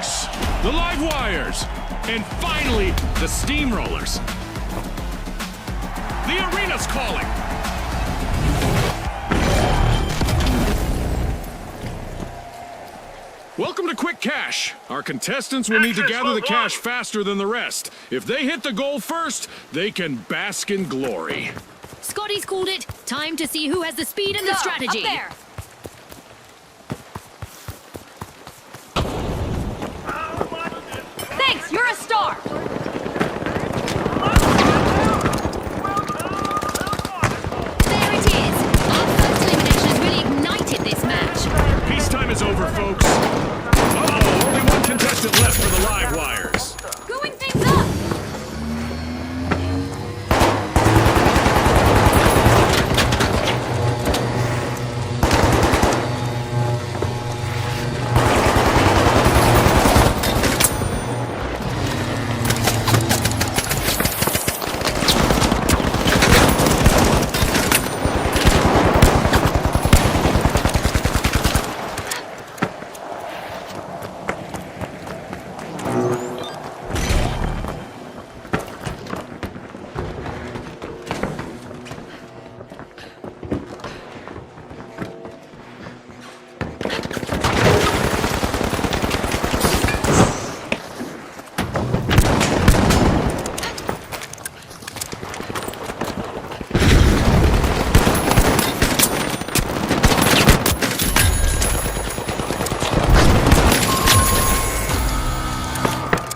Vogues, the Live Wires, and finally, the Steamrollers. The arena's calling! Welcome to Quick Cash. Our contestants will need to gather the cash faster than the rest. If they hit the goal first, they can bask in glory. Scotty's called it. Time to see who has the speed and the strategy. Up there. Thanks, you're a star. There it is. Our first elimination has really ignited this match. Peacetime is over, folks. Uh-oh, only one contestant left for the Live Wires. Going things up.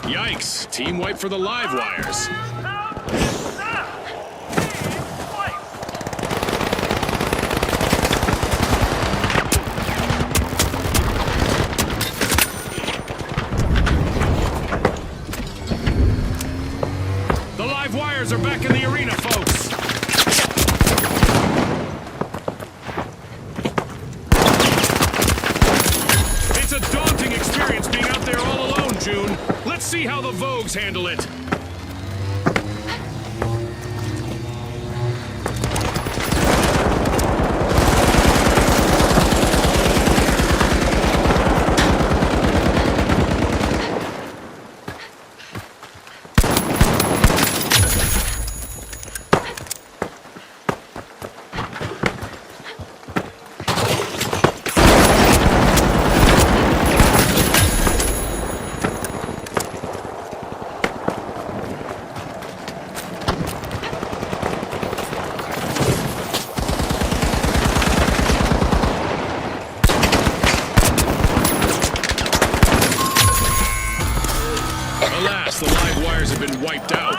Yikes, team wipe for the Live Wires. The Live Wires are back in the arena, folks. It's a daunting experience being out there all alone, June. Let's see how the Vogues handle it. Alas, the Live Wires have been wiped out.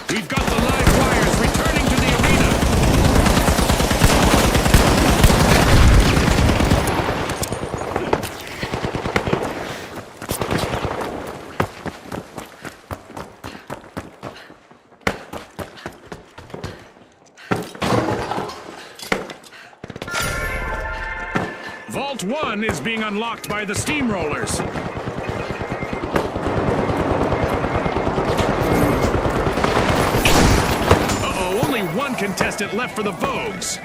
We've got the Live Wires returning to the arena. Vault 1 is being unlocked by the Steamrollers. Uh-oh, only one contestant left for the Vogues.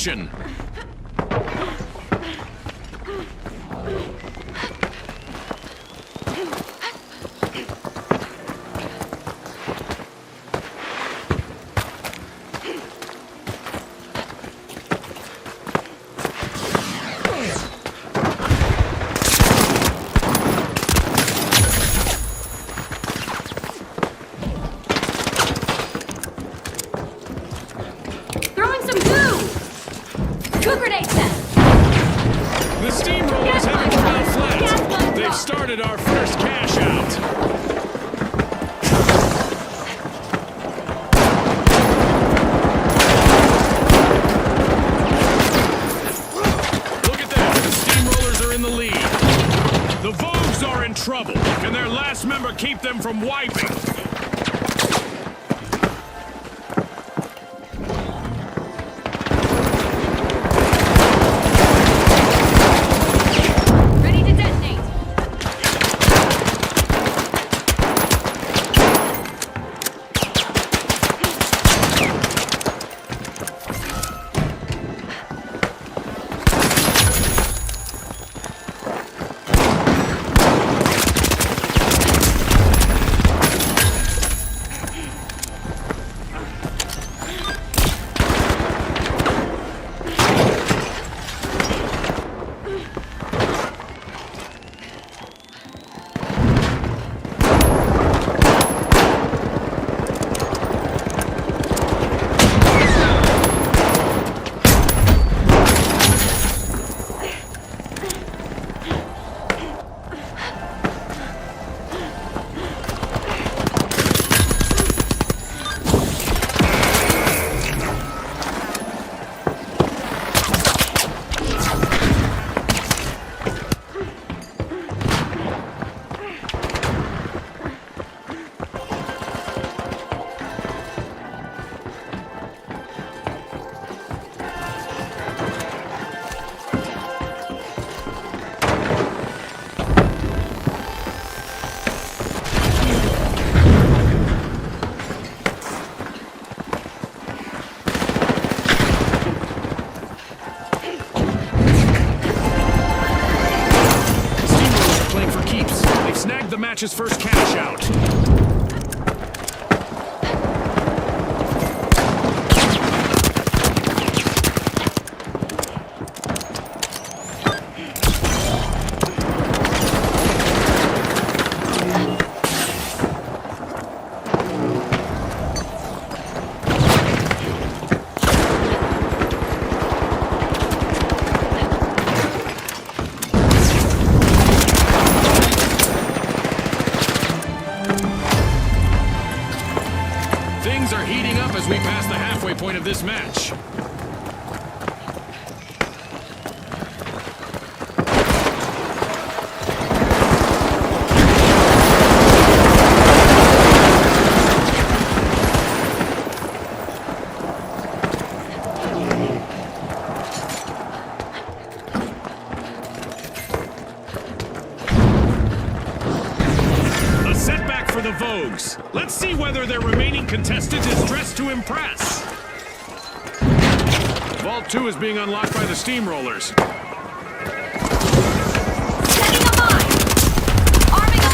action. Throwing some goo! Goo grenade set! The steamrollers haven't come out flat. They've started our first cash out. Look at that. The steamrollers are in the lead. The Vogues are in trouble. Can their last member keep them from wiping? Ready to detonate! Steamrollers are playing for keeps. They've snagged the match's first cash out. Things are heating up as we pass the halfway point of this match. A setback for the Vogues. Let's see whether their remaining contestant is dressed to impress. Vault 2 is being unlocked by the steamrollers. Setting a mine! Arming a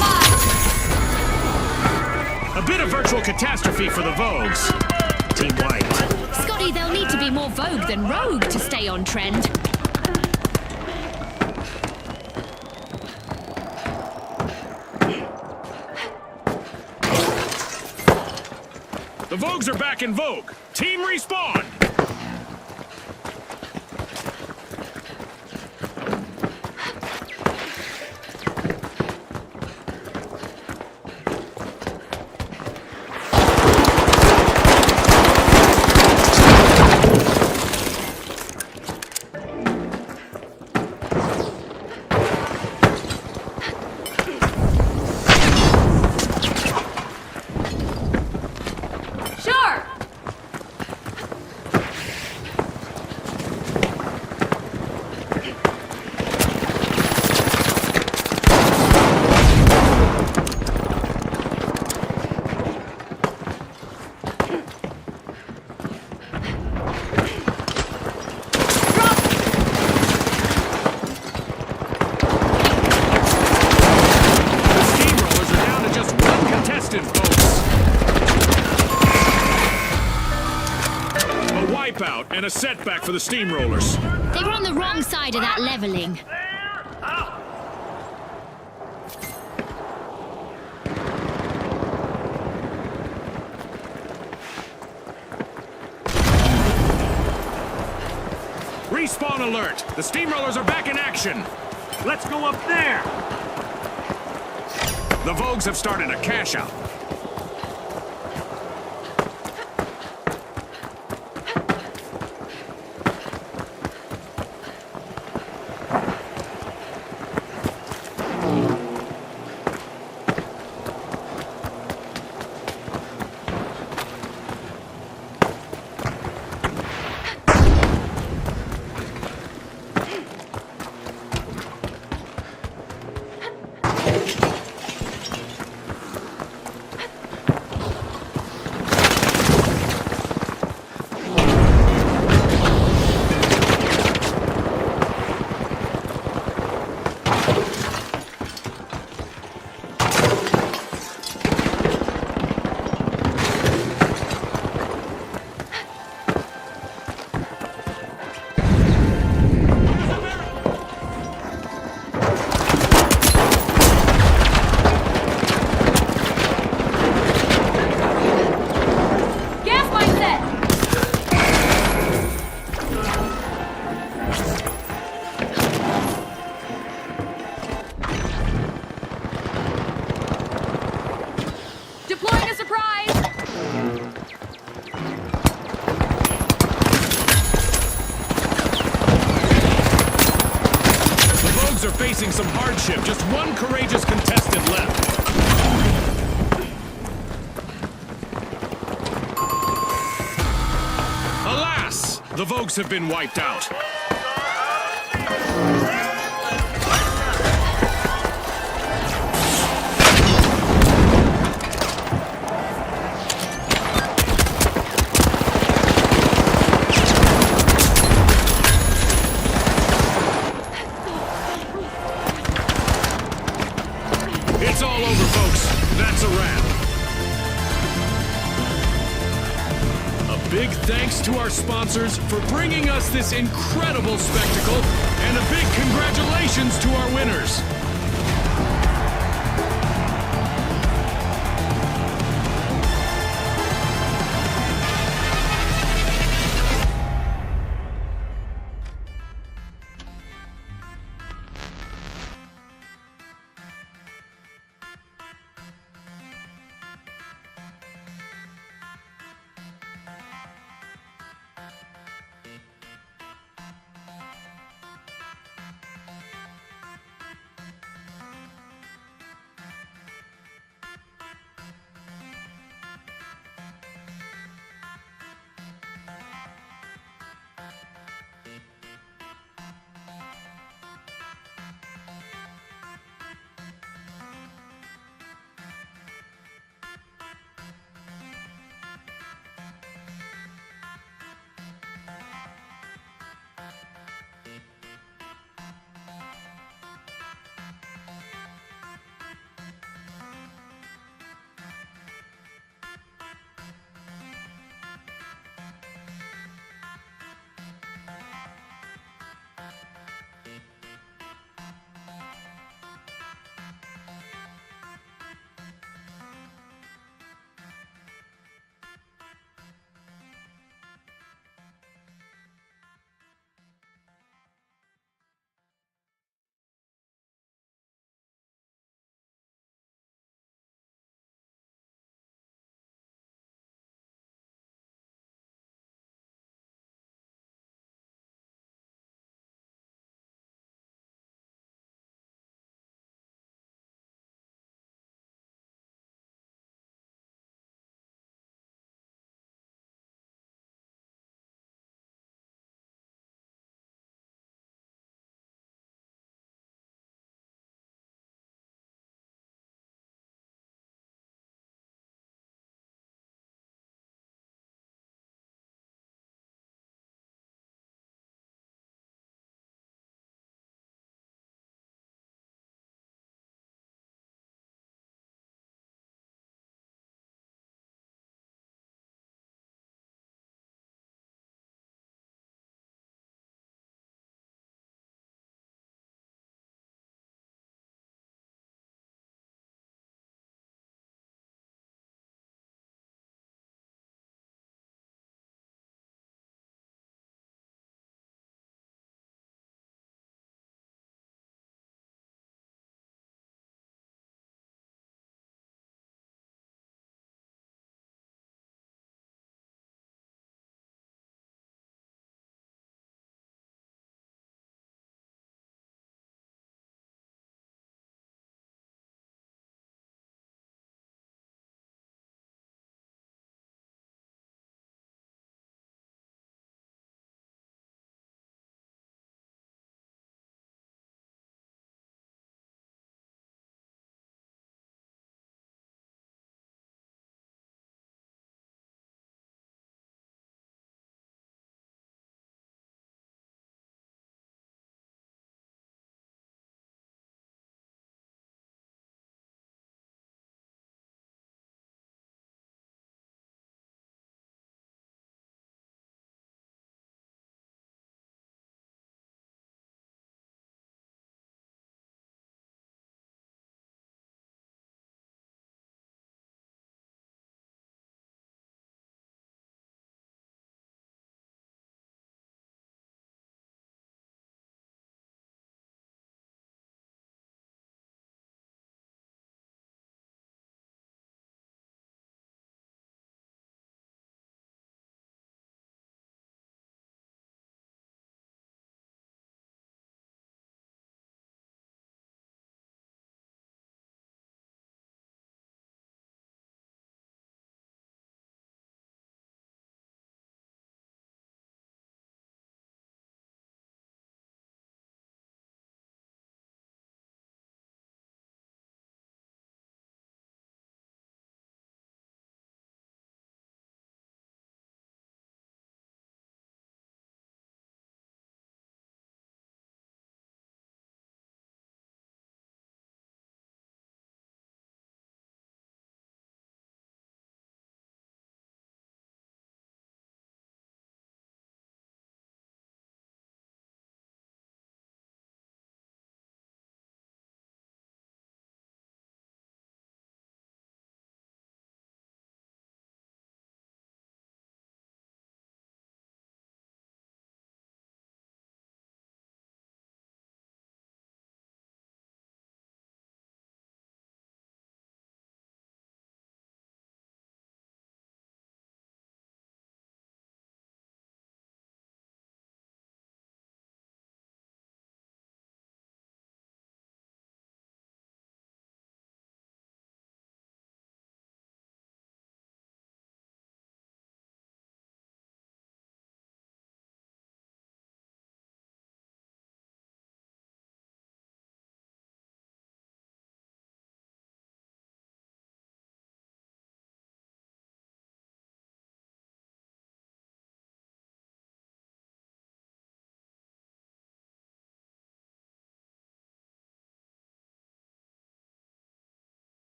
mine! A bit of virtual catastrophe for the Vogues. Team White. Scotty, they'll need to be more Vogue than Rogue to stay on trend. The Vogues are back in vogue. Team respawn! Sure! and a setback for the steamrollers. They were on the wrong side of that leveling. Respawn alert! The steamrollers are back in action! Let's go up there! The Vogues have started a cash out. Gas mine set! Deploying a surprise! The Vogues are facing some hardship. Just one courageous contestant left. Alas! The Vogues have been wiped out. It's all over, folks. That's a wrap. A big thanks to our sponsors for bringing us this incredible spectacle, and a big congratulations to our winners.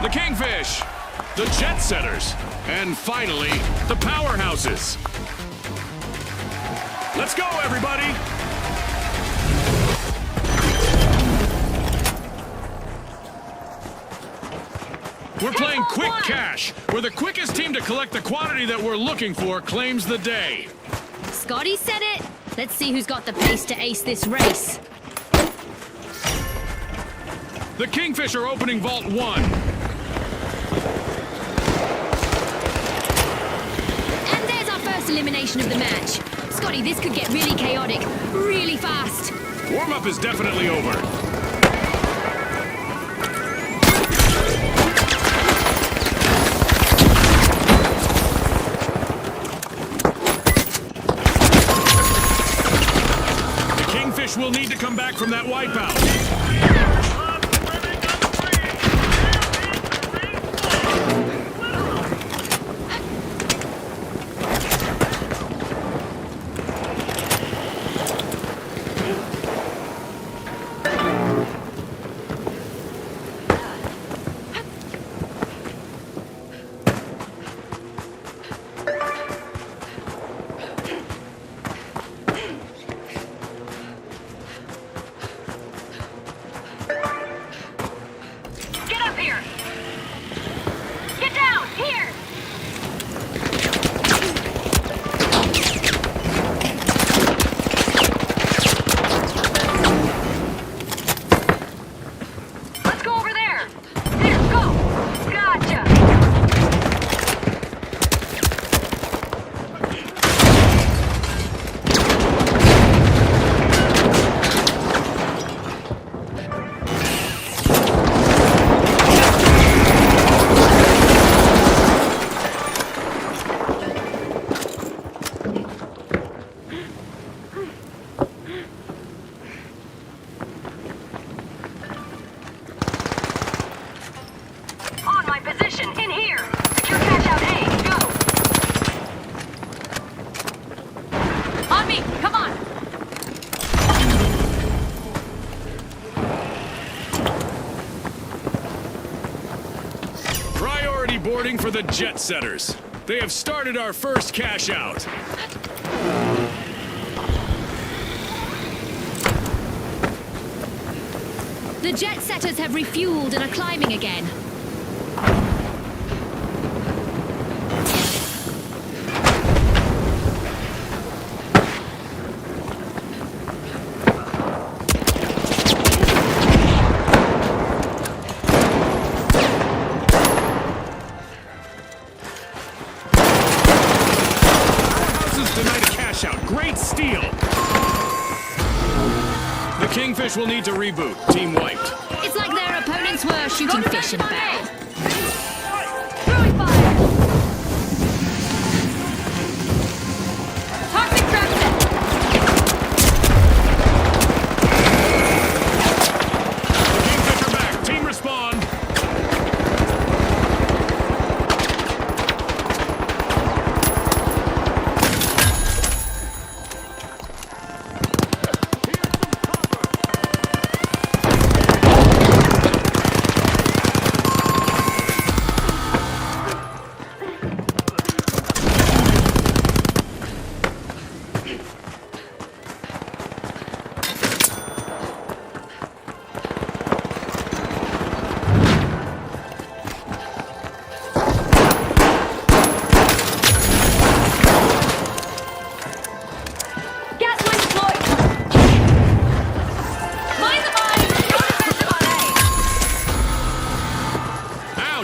the Kingfish, the Jet Setters, and finally, the Powerhouses. Let's go, everybody! We're playing Quick Cash, where the quickest team to collect the quantity that we're looking for claims the day. Scotty said it. Let's see who's got the pace to ace this race. The Kingfish are opening Vault 1. And there's our first elimination of the match. Scotty, this could get really chaotic, really fast. Warm-up is definitely over. Will need to come back from that wipeout. Boarding for the Jet Setters. They have started our first cash out. The Jet Setters have refueled and are climbing again. Great steal! The Kingfish will need to reboot. Team wiped. It's like their opponents were shooting fish in a barrel. Throwing fire! Toxic trap set! The Kingfish are back. Team respond.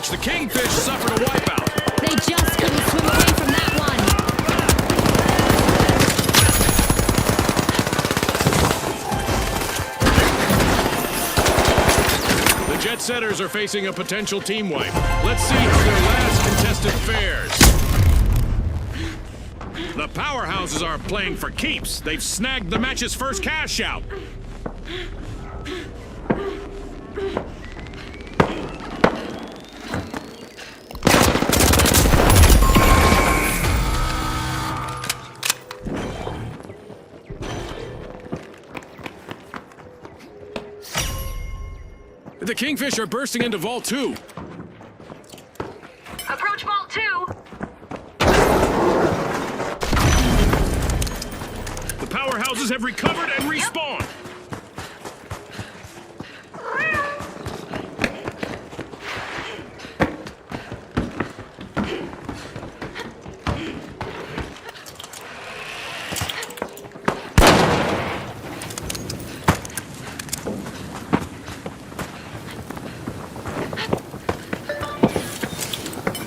The Kingfish suffered a wipeout. They just couldn't swim away from that one. The Jet Setters are facing a potential team wipe. Let's see how their last contestant fares. The Powerhouses are playing for keeps. They've snagged the match's first cash out. The Kingfish are bursting into Vault 2. powerhouses have recovered and respawned.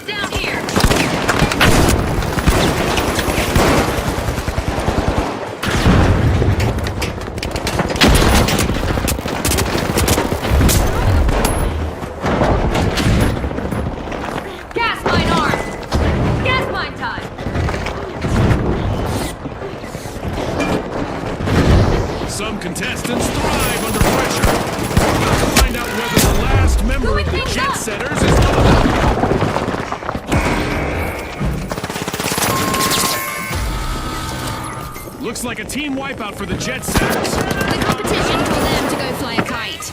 Down here. Gas mine armed. Gas mine time. Some contestants thrive under pressure. We're about to find out whether the last member Moving of the things Jet up. Setters is gone. Looks like a team wipeout for the Jet Setters. The competition for them to go fly a kite.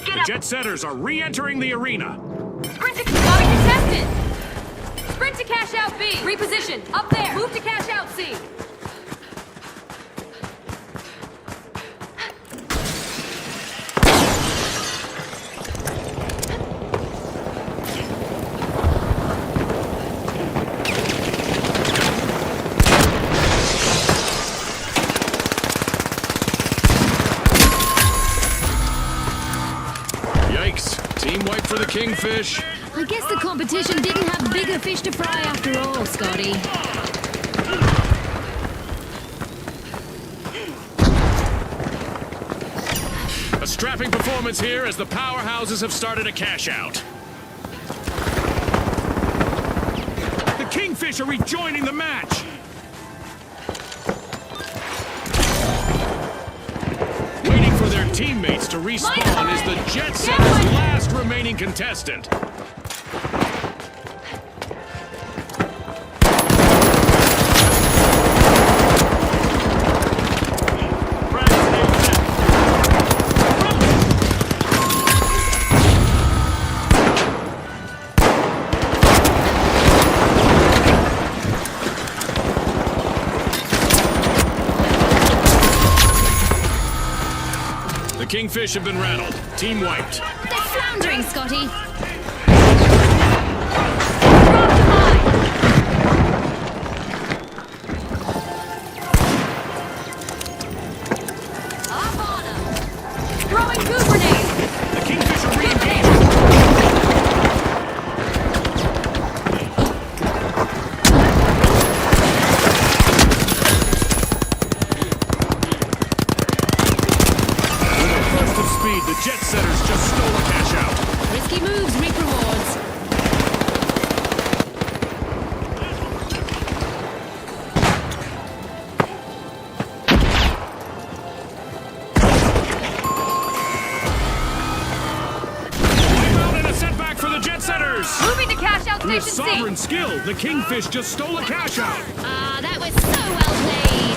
The Jet Setters are re-entering the arena. Sprint to contestant. Sprint to cash out B. Reposition. Up there. Move to cash out C. Yikes. Team wipe for the Kingfish. I guess the competition didn't have bigger fish to fry after all, Scotty. A strapping performance here as the powerhouses have started a cash out. The Kingfish are rejoining the match. Waiting for their teammates to respawn is the Jet Setters' last remaining contestant. The Kingfish have been rattled. Team wiped. They're floundering, Scotty. Up on 'em. Throwing goo grenades. The Kingfish are re-engaging. With a burst of speed, the Jet Setters just stole a cash out. Risky moves reap rewards. Wipeout and a setback for the Jet Setters. Moving to cash out With station C. sovereign skill, the Kingfish just stole a cash out. Ah, that was so well played.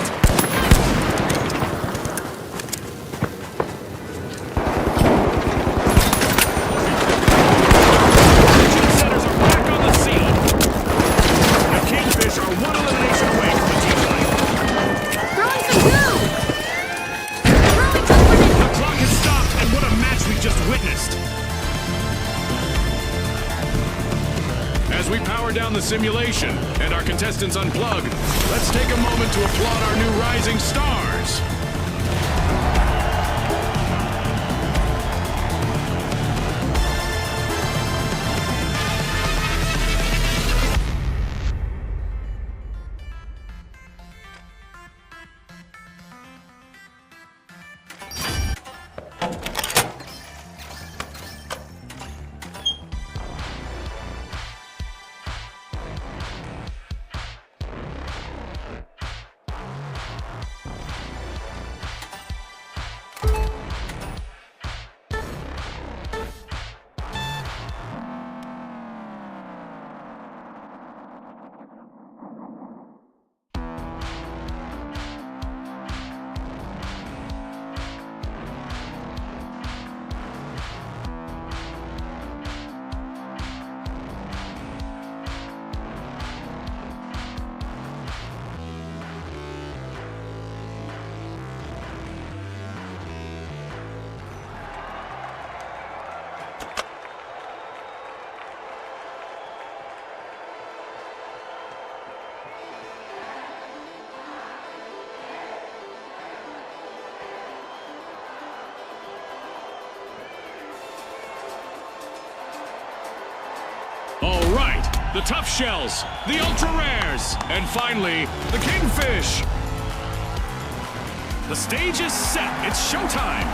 Jet Setters are back on the scene. The Kingfish are one elimination away from the team fight. Throwing some goo. Throwing goo grenades. The clock has stopped, and what a match we just witnessed. As we power down the simulation and our contestants unplug, let's take a moment to applaud our new rising stars. the Tough Shells, the Ultra Rares, and finally, the Kingfish. The stage is set. It's showtime.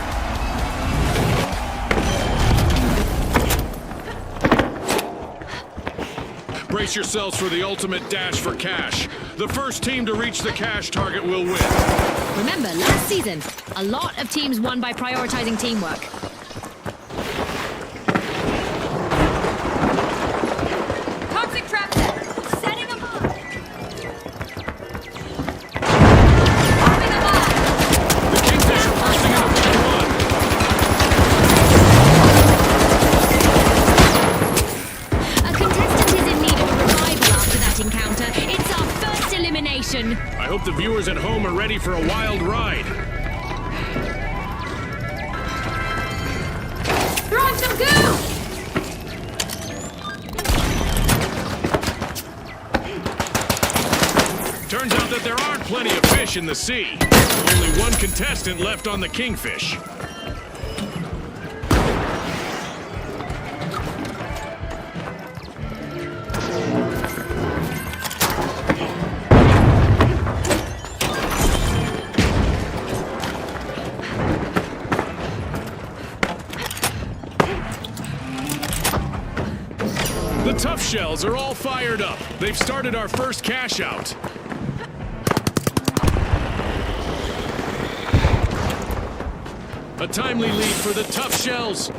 Brace yourselves for the ultimate dash for cash. The first team to reach the cash target will win. Remember, last season, a lot of teams won by prioritizing teamwork. Toxic trap set. Setting them up. Arming them up. The Kingfish are bursting into round one. A contestant is in need of a revival after that encounter. It's our first elimination. I hope the viewers at home are ready for a wild ride. Throwing some goo. Turns out that there aren't plenty of fish in the sea. Only one contestant left on the Kingfish. The Tough Shells are all fired up. They've started our first cash out. A timely lead for the Tough Shells.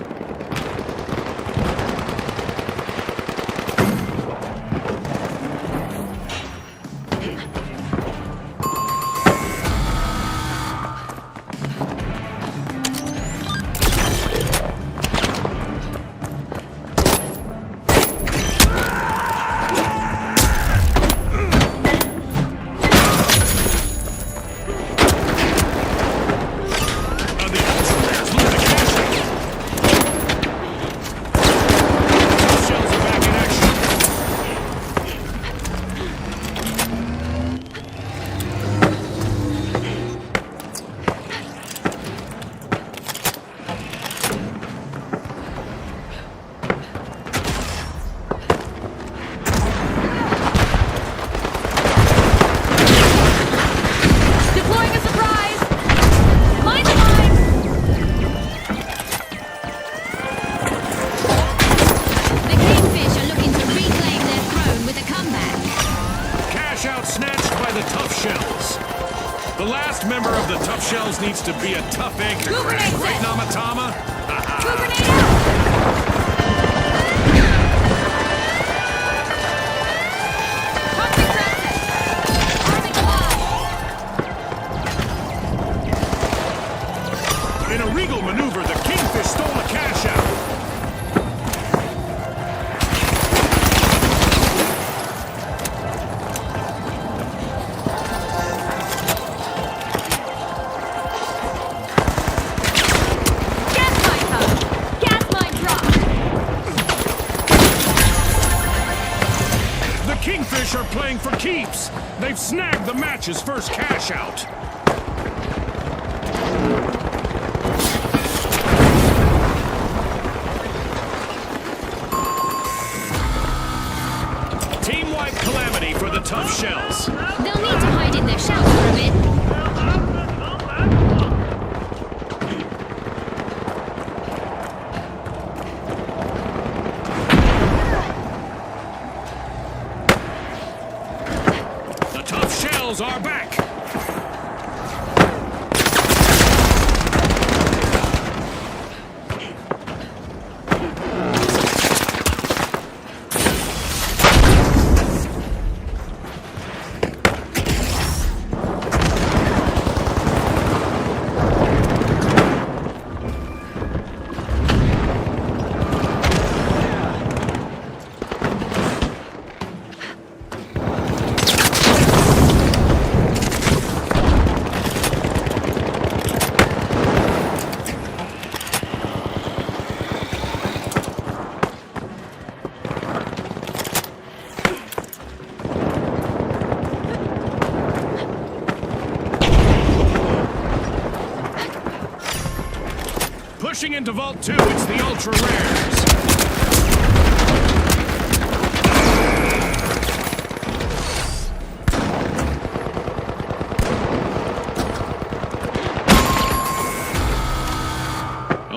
Deploying a surprise. Mind the line. The Kingfish are looking to reclaim their throne with a comeback. Cash out snatched by the Tough Shells. The last member of the Tough Shells needs to be a tough egg to Goo crack, grenade right, set. Namatama? Goo grenade out. Toxic trap set. Arming them up. In a regal maneuver, the Kingfish stole a cash out. Gas mine up. Gas mine dropped. The Kingfish are playing for keeps. They've snagged the match's first cash out. Team-wide calamity for the Tough Shells. They'll need to hide in their shells for a bit. The Tough Shells are back. Pushing into Vault 2, it's the Ultra Rares.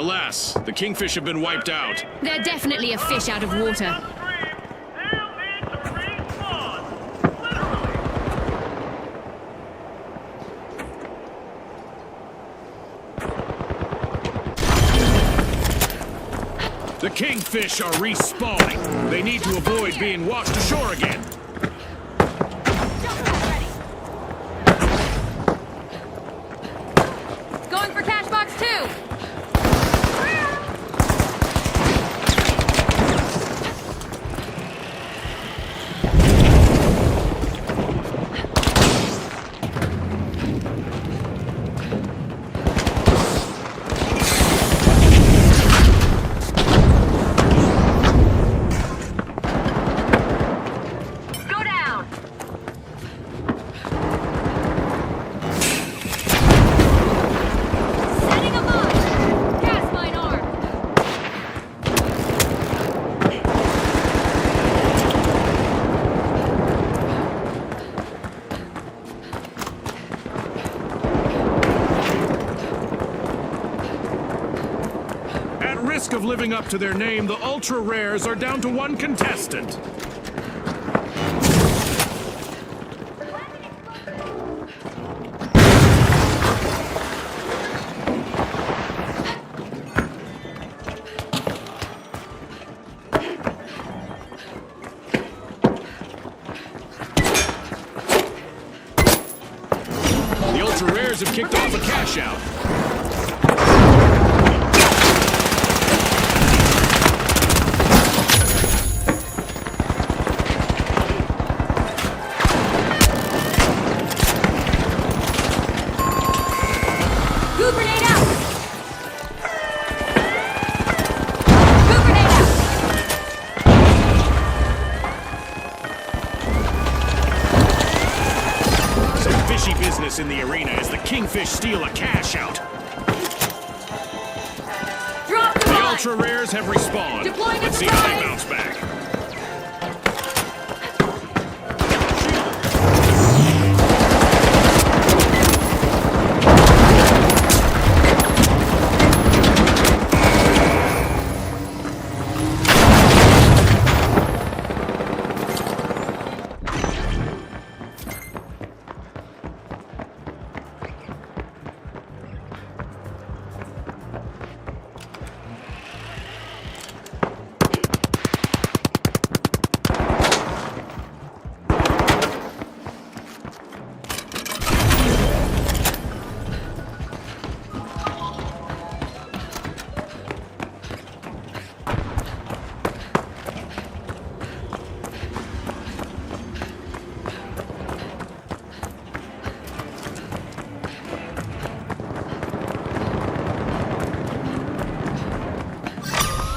Alas, the kingfish have been wiped out. They're definitely a fish out of water. The kingfish are respawning. They need to avoid being washed ashore again. Going for cash box 2. Go down. Setting a mine. Gas mine armed. At risk of living up to their name, the Ultra Rares are down to one contestant. The Ultra Rares have kicked off a cash out. Goo grenade out. Goo grenade out. Some fishy business in the arena as the kingfish steal a cash out. Drop the The mine. Ultra Rares have respawned. Deploying a Let's see how they surprise. bounce back.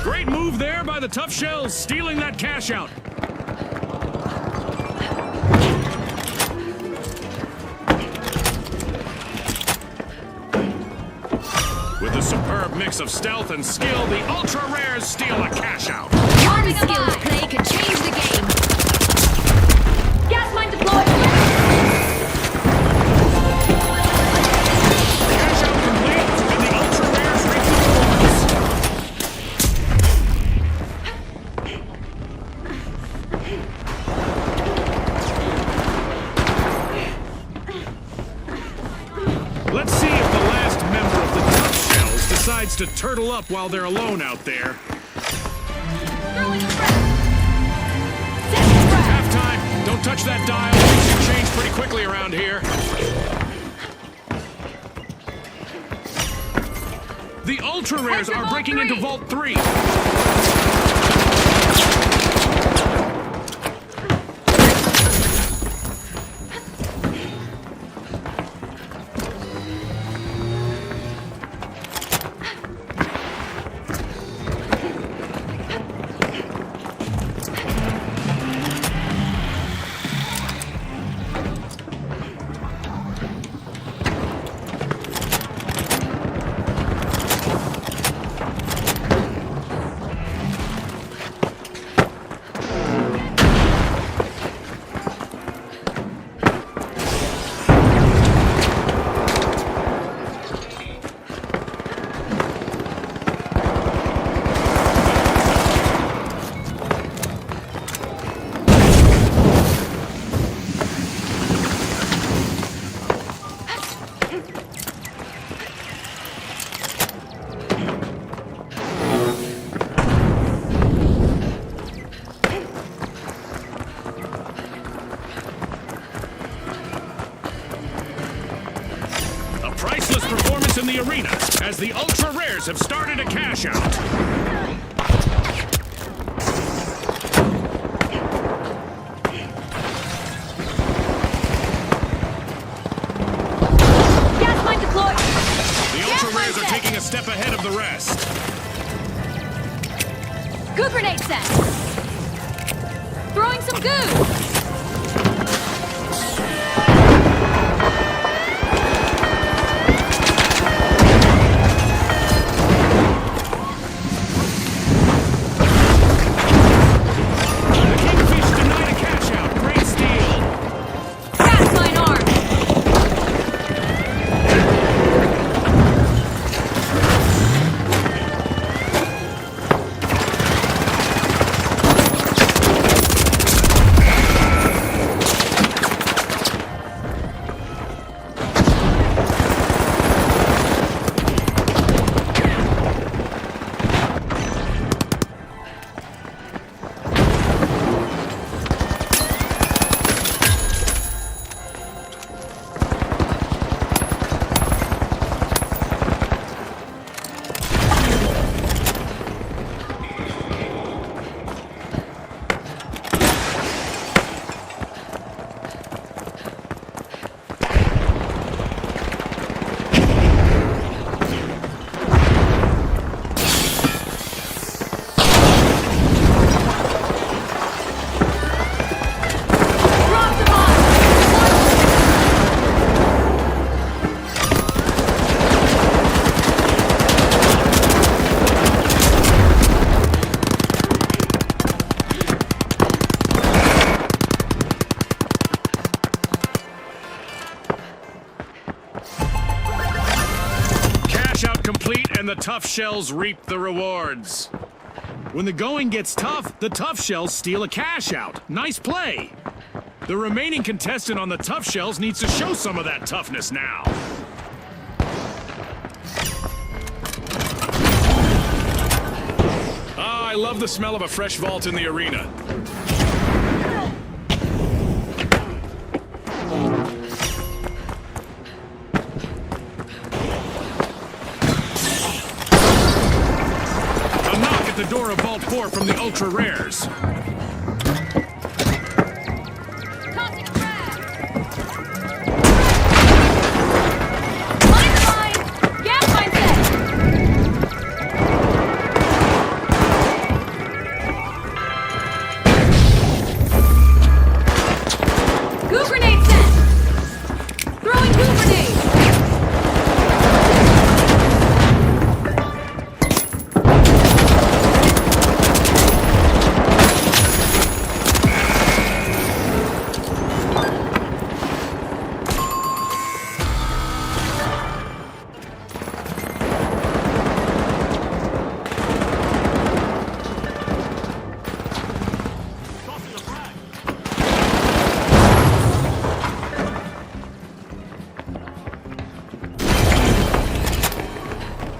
Great move there by the Tough Shells, stealing that cash out. With a superb mix of stealth and skill, the Ultra Rares steal a cash out. One skilled play could change the game. Gas mine deployed. Cash out complete, and the Ultra Rares reach the boards. Let's see if the last member of the Tough Shells decides to turtle up while they're alone out there. Throwing a frag. Setting a frag. Halftime, don't touch that dial. Things can change pretty quickly around here. The Ultra Rares Enter are Vault breaking into 3. Vault 3. cash out. Gas mine deployed! The ultra rares are taking a step ahead of the rest. Goo grenade set! Throwing some goo! The Kingfish denied a cash out. Great steal. Gas mine armed! Drop the bomb! Cash out complete, and the tough shells reap the rewards. When the going gets tough, the tough shells steal a cash out. Nice play. The remaining contestant on the tough shells needs to show some of that toughness now. Ah, I love the smell of a fresh vault in the arena. A knock at the door of Vault 4 from the Ultra Rares. Tossing frag! Mine mine! Gas mine set! Goo grenade set! Throwing goo grenade!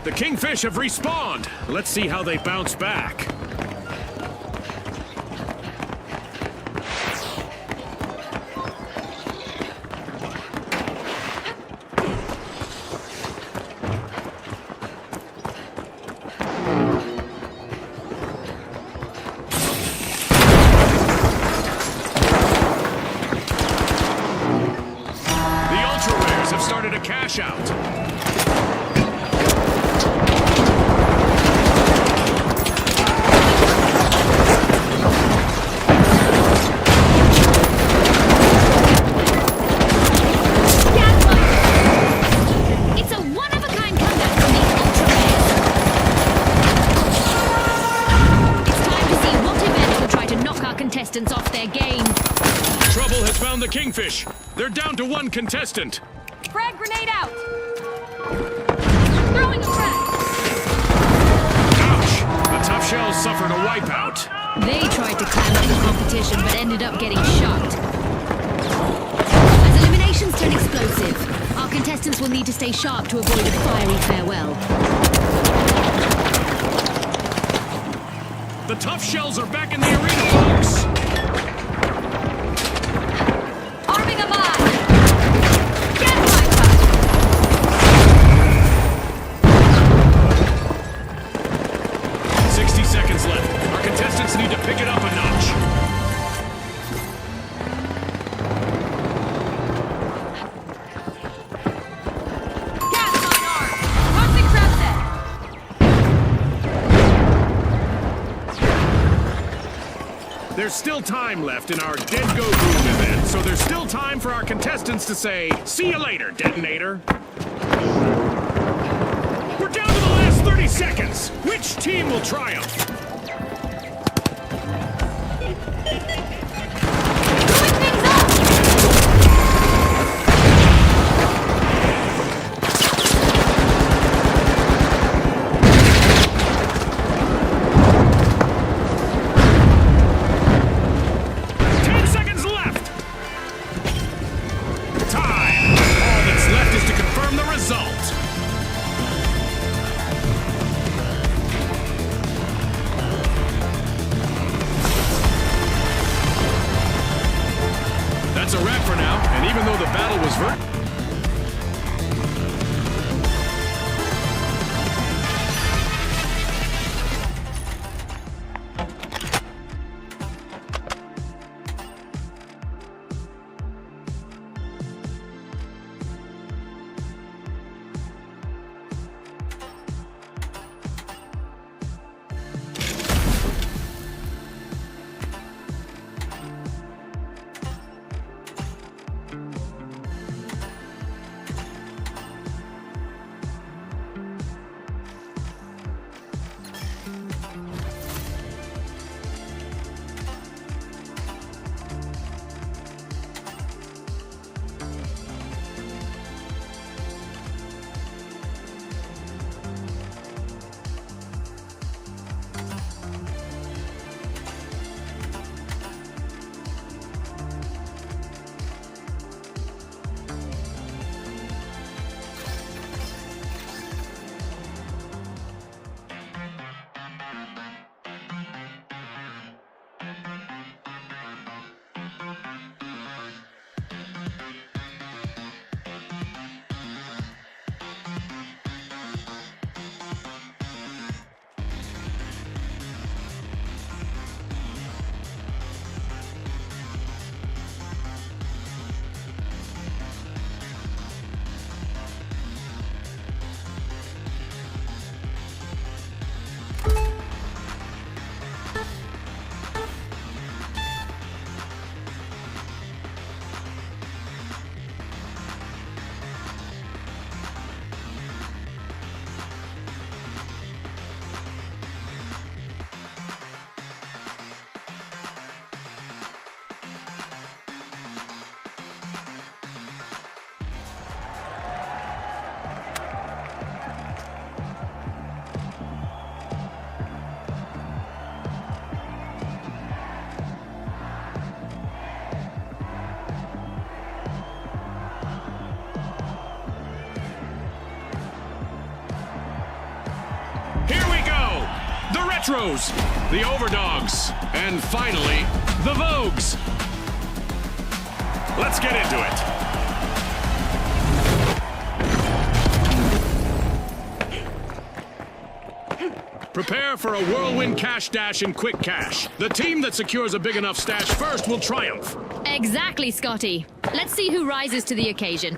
The Kingfish have respawned. Let's see how they bounce back. The Ultra Rares have started a cash out. Gas mine! It's a one-of-a-kind comeback from the Ultra Rares. It's time to see what event will try to knock our contestants off their game. Trouble has found the Kingfish. They're down to one contestant. Frag grenade out! Throwing a frag! Ouch! The tough shells suffered a wipeout. They tried to climb up the competition but ended up getting shot. As eliminations turn explosive, our contestants will need to stay sharp to avoid a fiery farewell. The tough shells are back in the arena, folks. Arming a mine! Gas mine cut! 60 seconds left. Our contestants need to pick it up a notch. Gas on arm. Toxic trap set. There's still time left in our Dead Go Boom event, so there's still time for our contestants to say, "See you later, Detonator." We're down to the last 30 seconds. Which team will triumph? Moving things up. 10 seconds left. Time. All that's left is to confirm the result. That's a wrap for now, and even though the battle was Retros, the Overdogs, and finally, the Vogues. Let's get into it. Prepare for a whirlwind cash dash and quick cash. The team that secures a big enough stash first will triumph. Exactly, Scotty. Let's see who rises to the occasion.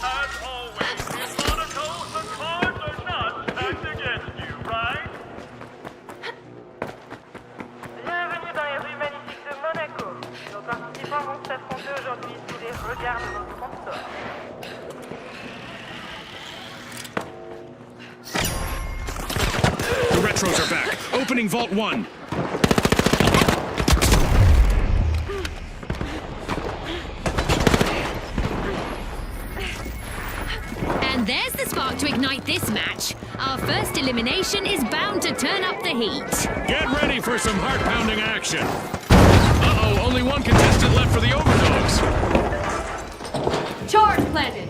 As always, in Monaco, the cards are not stacked against you, right? Bienvenue dans les rues magnifiques de Monaco. Nos participants vont s'affronter aujourd'hui sous les regards de nos sponsors. The Retros are back. Opening Vault 1. And there's the spark to ignite this match. Our first elimination is bound to turn up the heat. Get ready for some heart-pounding action. Uh-oh, only one contestant left for the Overdogs. Charge planted.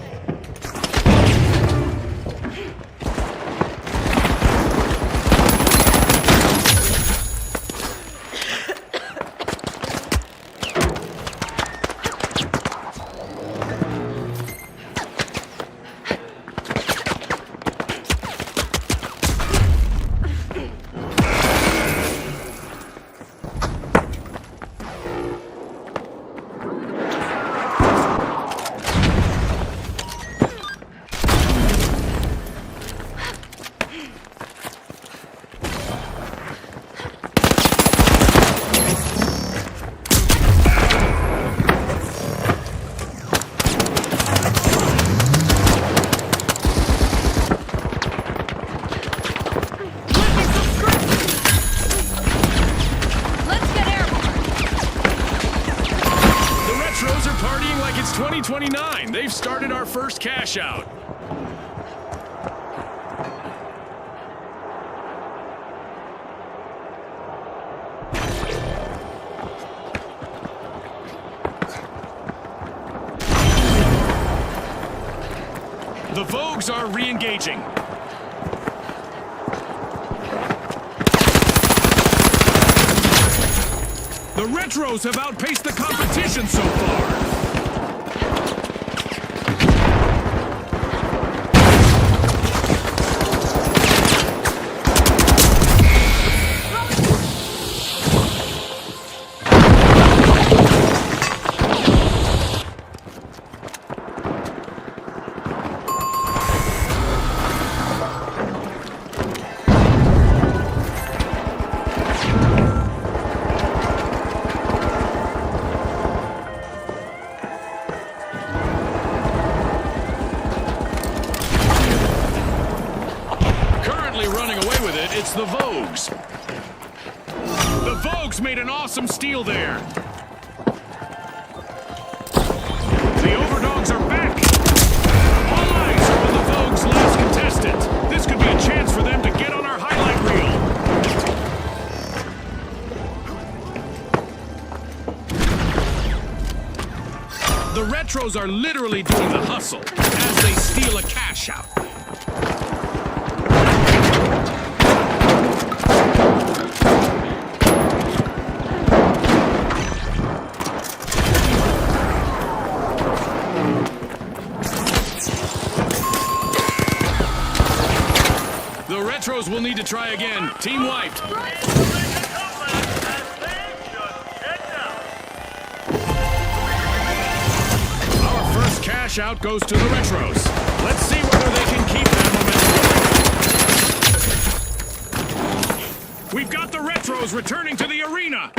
first cash out. The Vogues are re-engaging. The Retros have outpaced the competition so far. Running away with it, it's the Vogues. The Vogues made an awesome steal there. The Overdogs are back. All eyes are on the Vogues' last contestant. This could be a chance for them to get on our highlight reel. The Retros are literally doing the hustle as they steal a cash out. The Retros will need to try again. Team wiped. Our first cash out goes to the Retros. Let's see whether they can keep that momentum. We've got the Retros returning to the arena.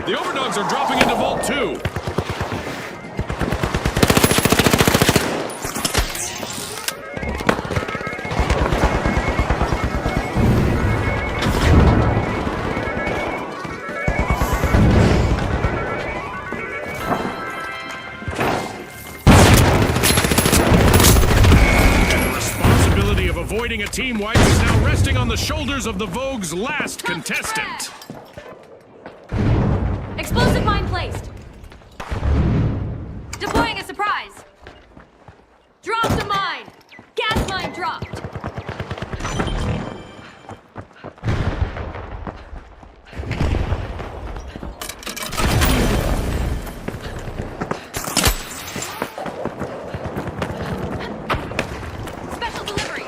The Overdogs are dropping into Vault 2. And the responsibility of avoiding a team wipe is now resting on the shoulders of the Vogue's last contestant. Explosive mine placed. Deploying a surprise. Dropped a mine. Gas mine dropped. Special delivery.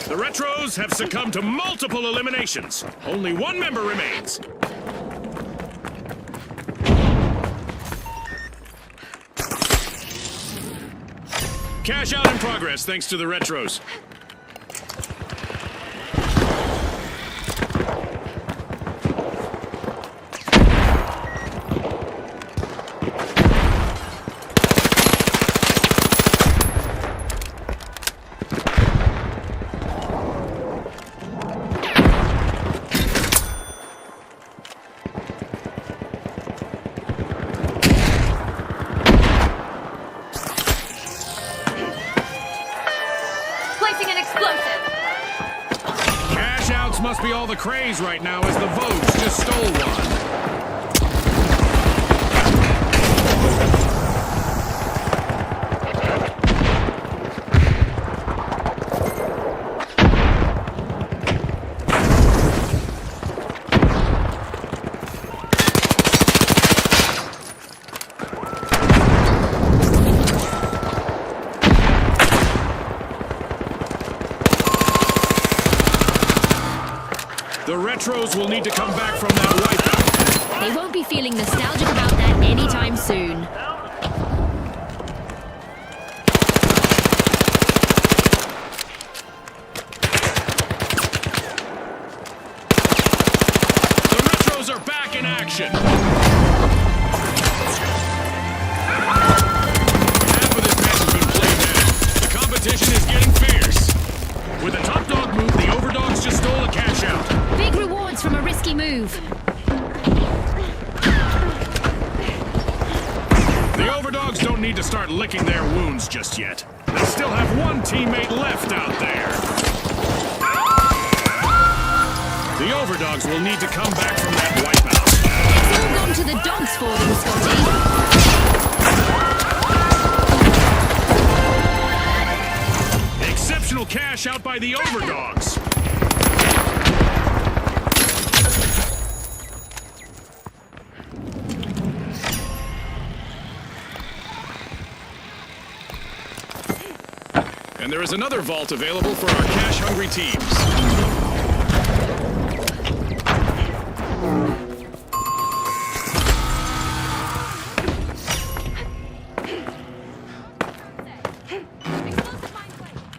The Retros have succumbed to multiple eliminations. Only one member remains. Cash out in progress thanks to the Retros. Placing an explosive. Cash outs must be all the craze right now as the Vogues just stole one. The Retros will need to come back from that wipeout. They won't be feeling nostalgic about that anytime soon. The Retros are back in action. Half of this match has been played now. The competition is getting fierce. With a top dog move, the Overdogs just stole a cash out. Big rewards from a risky move. The Overdogs don't need to start licking their wounds just yet. They still have one teammate left out there. The Overdogs will need to come back from that wipeout. It's all gone to the dogs for them, Scotty. Exceptional cash out by the Overdogs. And there is another vault available for our cash-hungry teams.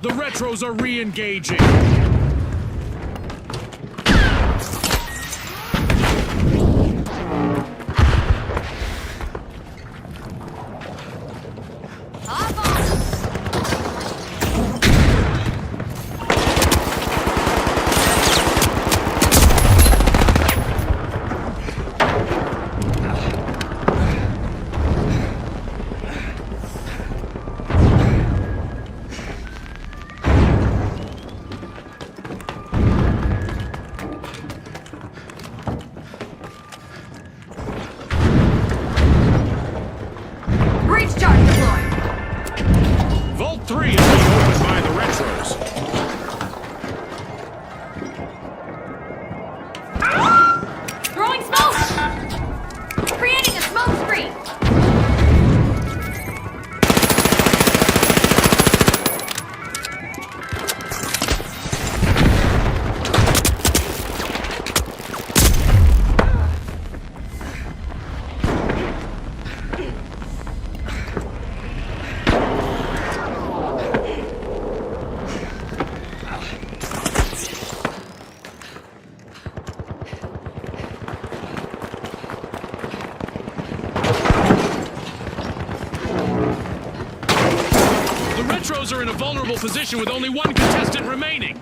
The Retros are re-engaging. Breach charge deployed. Vault 3 is being opened by the Retros. Throwing smoke. Creating a smoke screen. The Retros are in a vulnerable position with only one contestant remaining.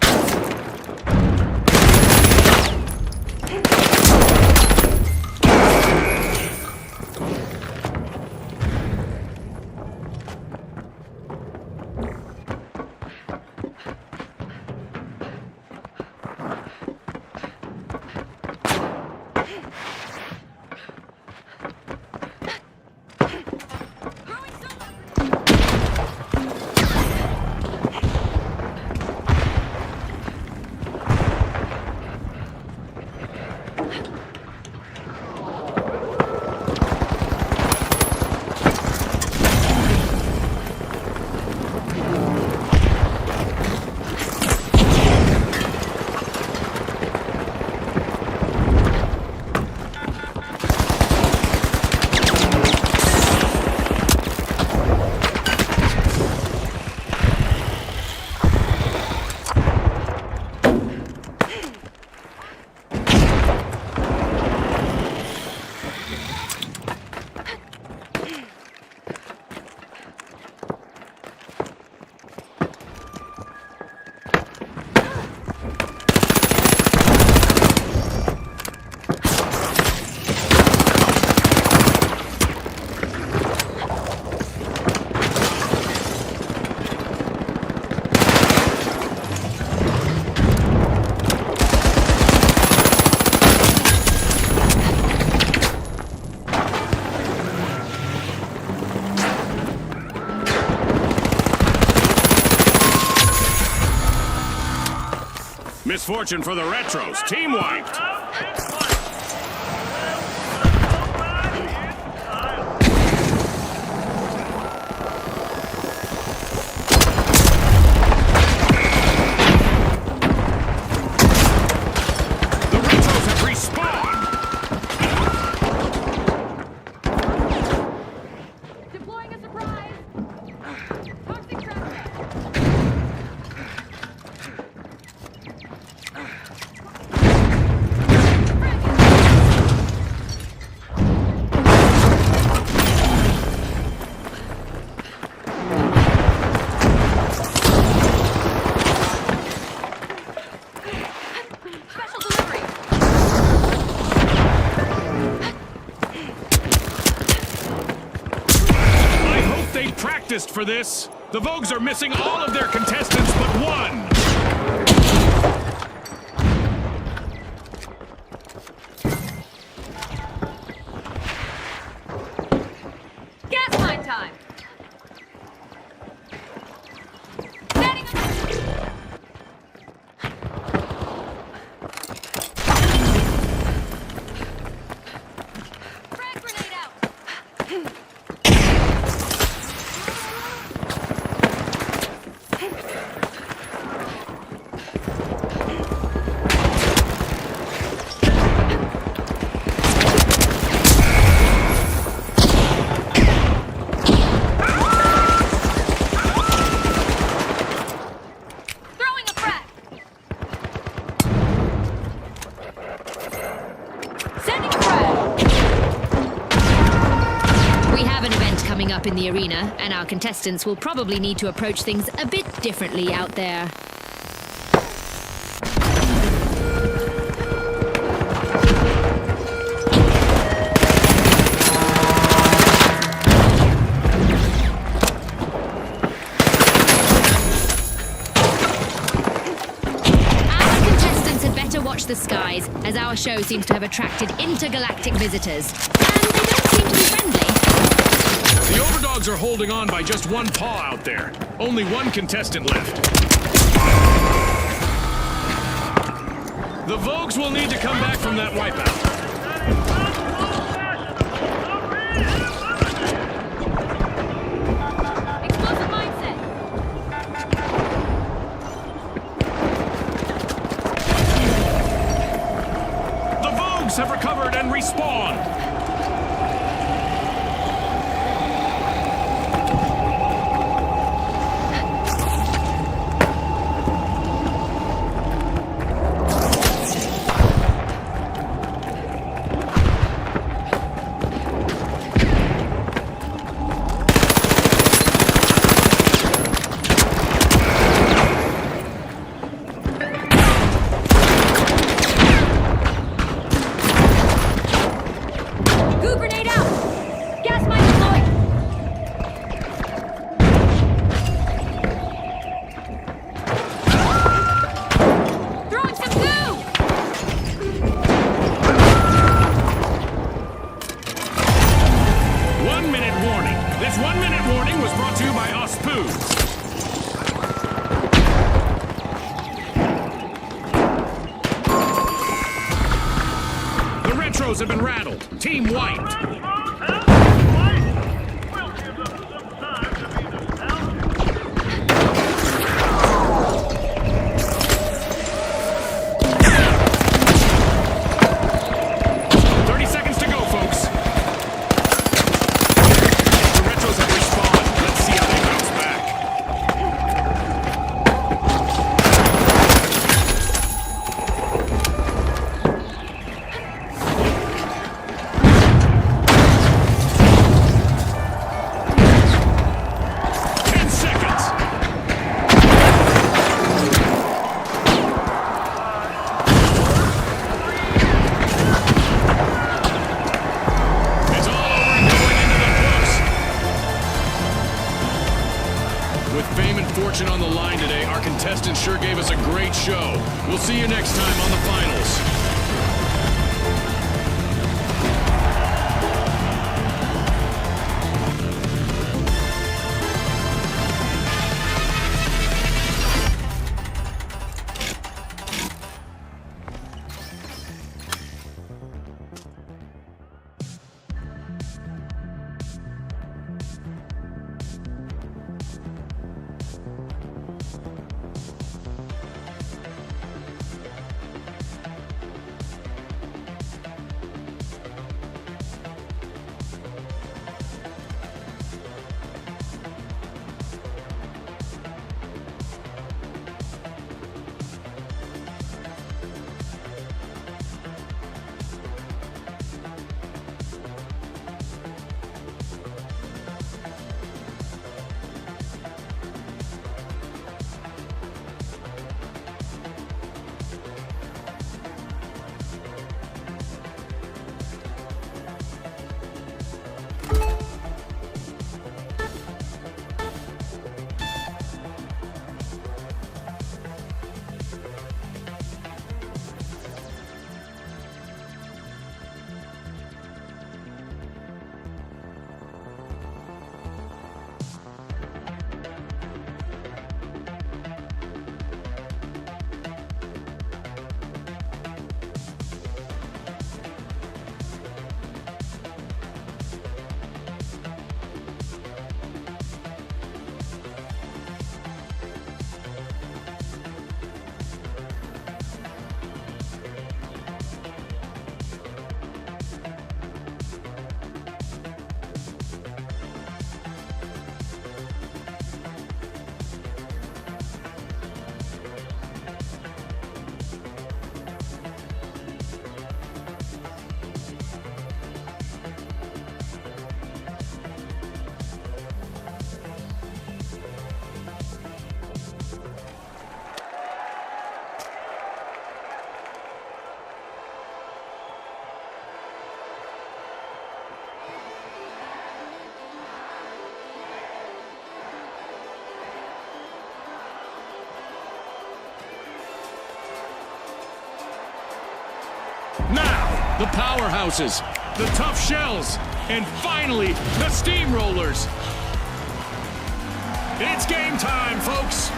Misfortune for the Retros. Team wiped. The Retros have respawned. Deploying a surprise. Toxic tracker. Special delivery. I hope they practiced for this. The Vogues are missing all of their contestants but one. Gas line time. Setting up. Frag grenade out. Throwing a frag. Sending a frag. We have an event coming up in the arena, and our contestants will probably need to approach things a bit differently out there. Our contestants had better watch the skies, as our show seems to have attracted intergalactic visitors. And they don't seem to be friendly. The Overdogs are holding on by just one paw out there. Only one contestant left. The Vogues will need to come back from that wipeout. Explosive mindset. The Vogues have recovered and respawned. Goo grenade out. Gas mine deployed. Throwing some goo. 1 minute warning. This 1 minute warning was brought to you by Ospoons. The Retros have been rattled. Team wiped. We'll give them some time to be nostalgic. 30 seconds to go, folks. The Retros have respawned. Let's see how they bounce back. Fortune on the line today. Our contestants sure gave us a great show. We'll see you next time on the finals. the powerhouses, the tough shells, and finally, the steamrollers. It's game time, folks.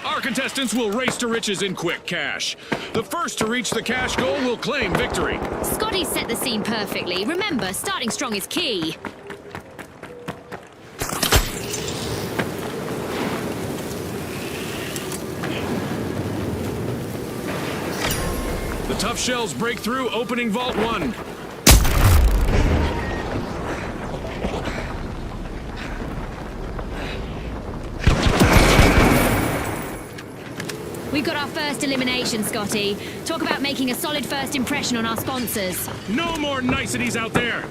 Our contestants will race to riches in quick cash. The first to reach the cash goal will claim victory. Scotty set the scene perfectly. Remember, starting strong is key. The tough shells break through, opening Vault 1. We've got our first elimination, Scotty. Talk about making a solid first impression on our sponsors. No more niceties out there.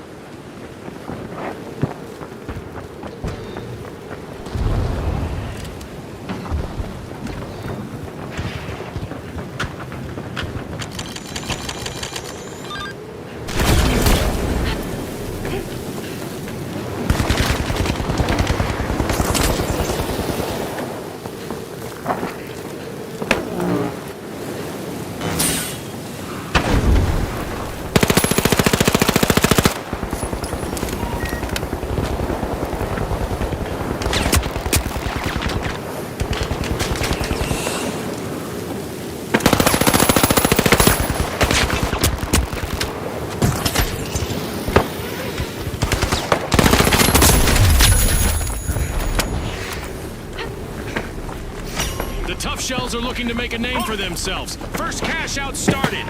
The tough shells are looking to make a name for themselves. First cash out started.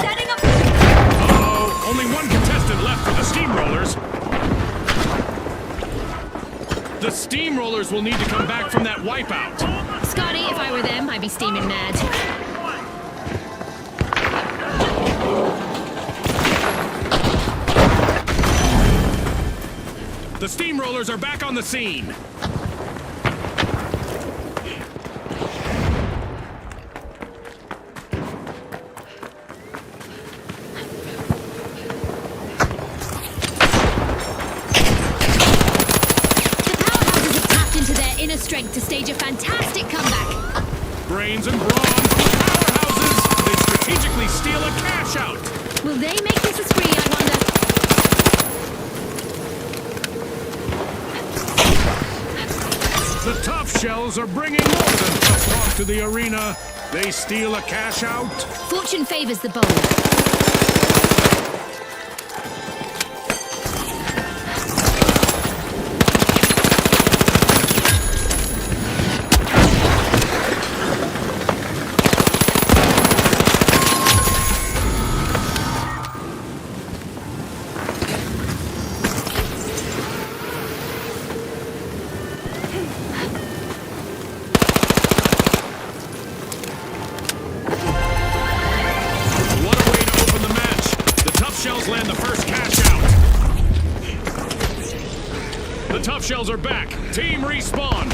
Setting up. Only one contestant left for the steamrollers. The steamrollers will need to come back from that wipeout. Scotty, if I were them, I'd be steaming mad. The steamrollers are back on the scene. The powerhouses have tapped into their inner strength to stage a fantastic comeback. Brains and brawn from the powerhouses. They strategically steal a cash out. Will they make this a spree, I wonder? The tough shells are bringing more than tough talk to the arena. They steal a cash out. Fortune favors the bold. What a way to open the match. The tough shells land the first cash out. The tough shells are back. Team respawn.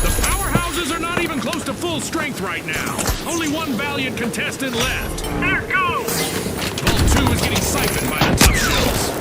The powerhouses are not even close to full strength right now. Only one valiant contestant left. Here goes! Vault 2 is getting siphoned by the tough shells.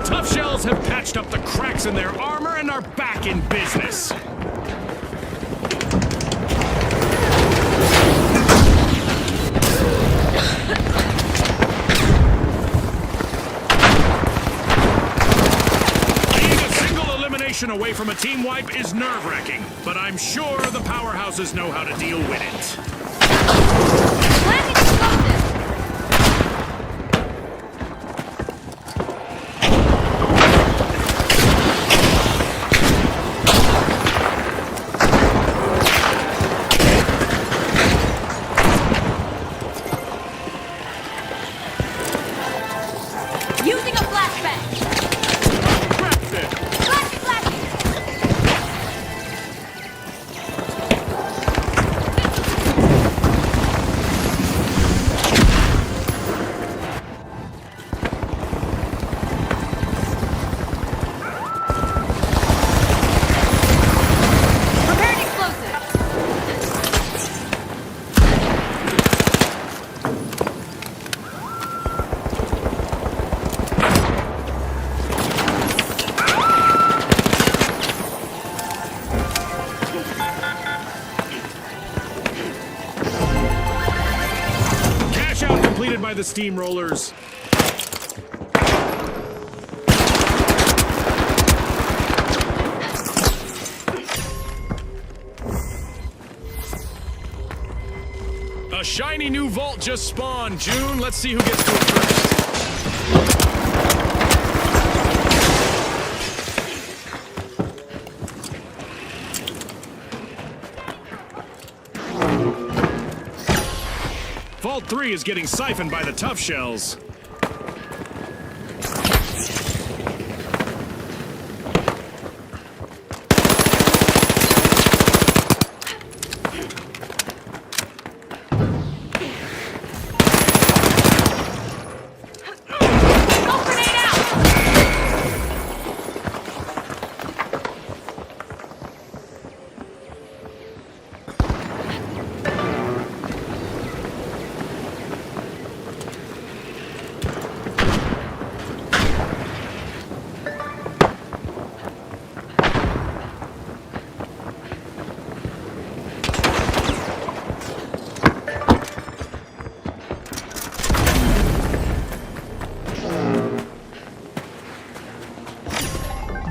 Tough Shells have patched up the cracks in their armor and are back in business. Being a single elimination away from a team wipe is nerve-wracking, but I'm sure the powerhouses know how to deal with it. Planting explosive! Using a flashbang! Flashy, flashy! Preparing explosive! Cash out completed by the Steamrollers. A shiny new vault just spawned, June. Let's see who gets to it first. Vault 3 is getting siphoned by the Tough Shells. Smoke grenade out!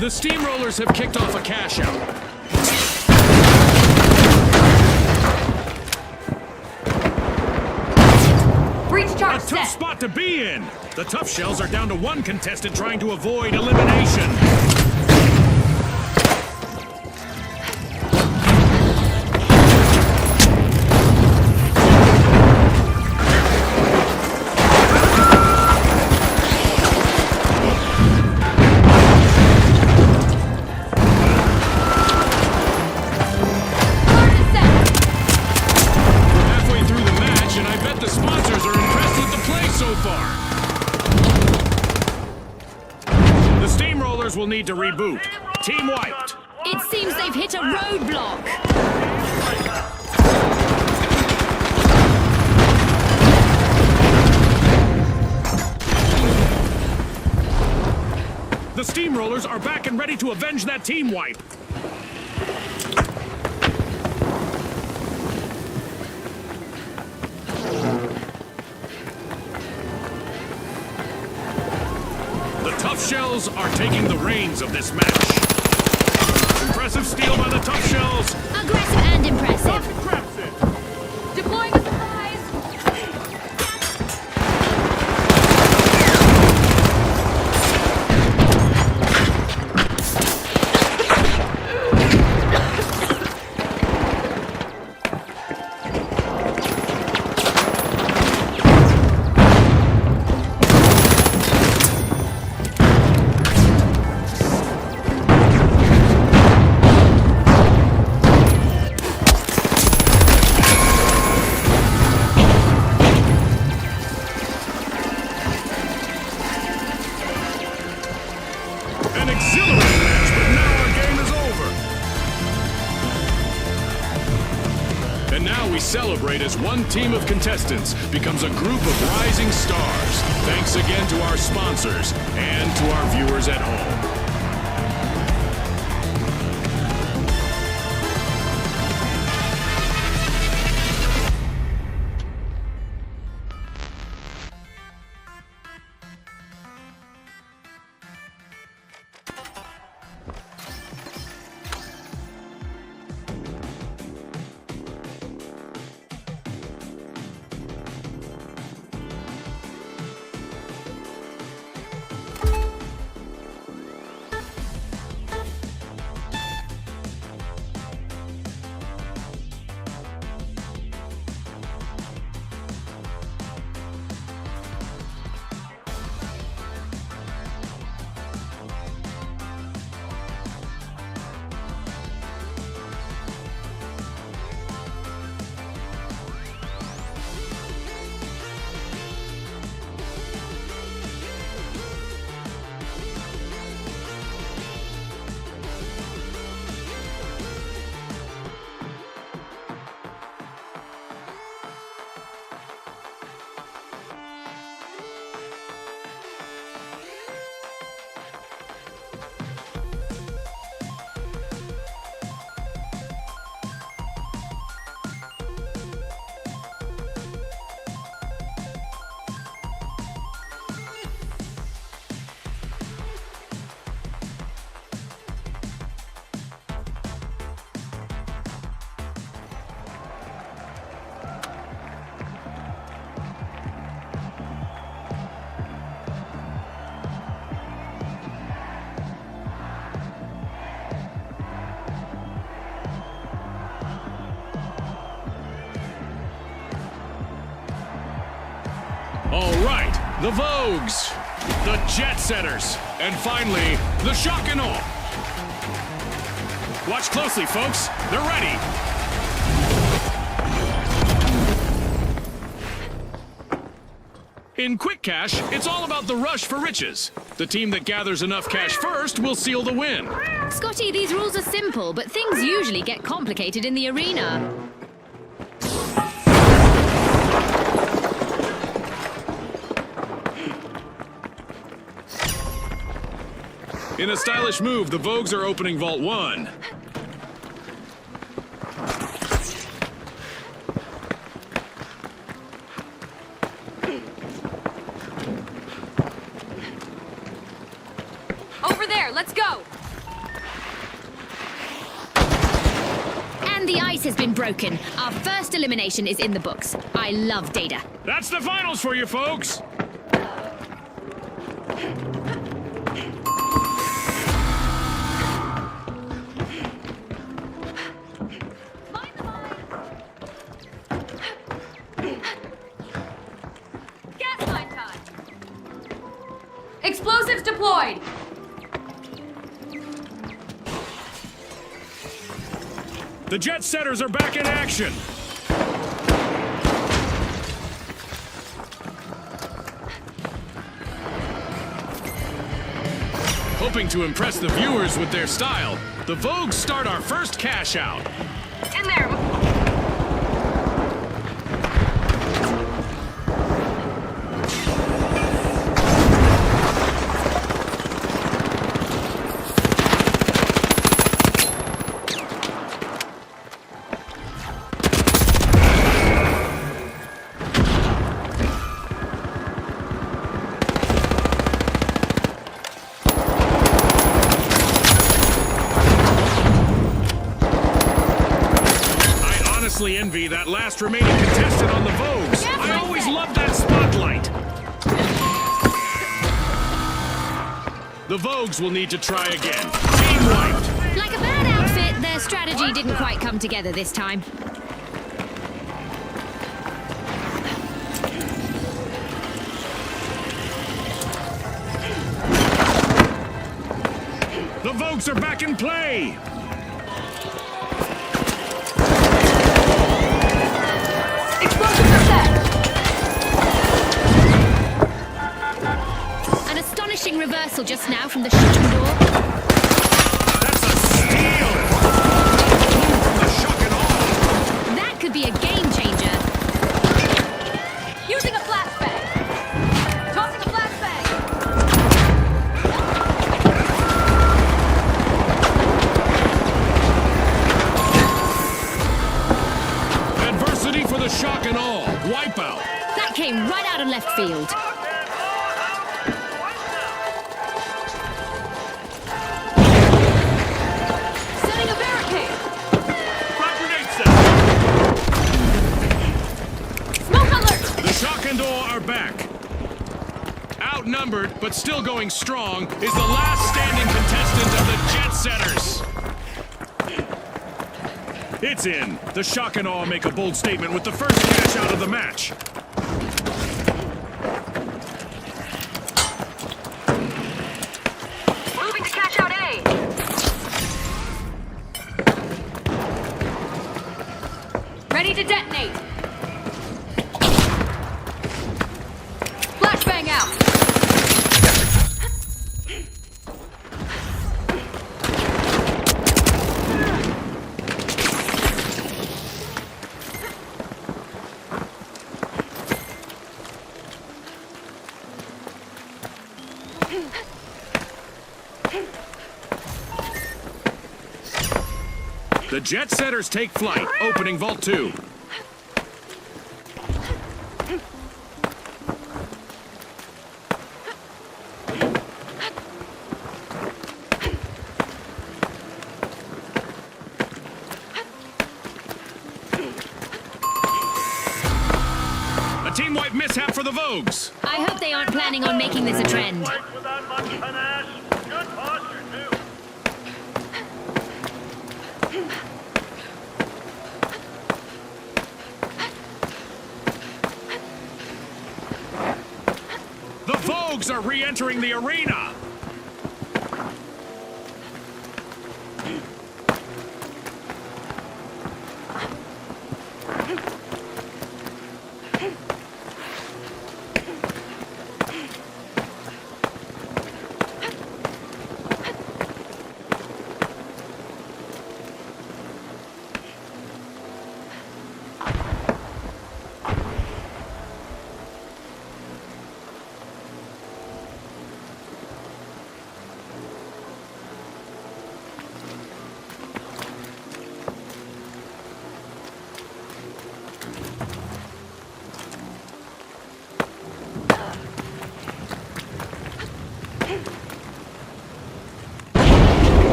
The Steamrollers have kicked off a cash out. Breach A charge tough set! spot to be in. The Tough Shells are down to one contestant trying to avoid elimination. Charge is set! We're halfway through the match, and I bet the sponsors are impressed with the play so far. The Steamrollers will need to reboot. Team wiped. It seems they've hit a roadblock. The Steamrollers are back and ready to avenge that team wipe. The Tough Shells are taking the reins of this match. Impressive steal by the Tough Shells. Aggressive and impressive. Deploying a surprise! An exhilarating match, but now our game is over. And now we celebrate as one team of contestants becomes a group of rising stars. Thanks again to our sponsors and to our viewers at home. All right, the Vogues, the Jet Setters, and finally, the Shock and Awe. Watch closely, folks. They're ready. In Quick Cash, it's all about the rush for riches. The team that gathers enough cash first will seal the win. Scotty, these rules are simple, but things usually get complicated in the arena. In a stylish move, the Vogues are opening Vault 1. Over there, let's go! And the ice has been broken. Our first elimination is in the books. I love data. That's the finals for you, folks. Gas line time! Explosives deployed! The Jet Setters are back in action. Hoping to impress the viewers with their style, the Vogues start our first cash out. In there! Honestly envy that last remaining contestant on the Vogues. I always loved that spotlight. The Vogues will need to try again. Team wiped. Like a bad outfit, their strategy didn't quite come together this time. The Vogues are back in play. Explosives are set! An astonishing reversal just now from the shooting door. That's a steal. From the Shock and Awe. That could be a game changer. outnumbered, but still going strong, is the last standing contestant of the Jet Setters. It's in. The Shock and Awe make a bold statement with the first cash out of the match. Moving to cash out A. Ready to detonate. Flashbang out. The Jet Setters take flight, opening Vault 2. A team-wipe mishap for the Vogues. I hope they aren't planning on making this a trend. Fights without much panache. Good posture, too. The Vogues are re-entering the arena.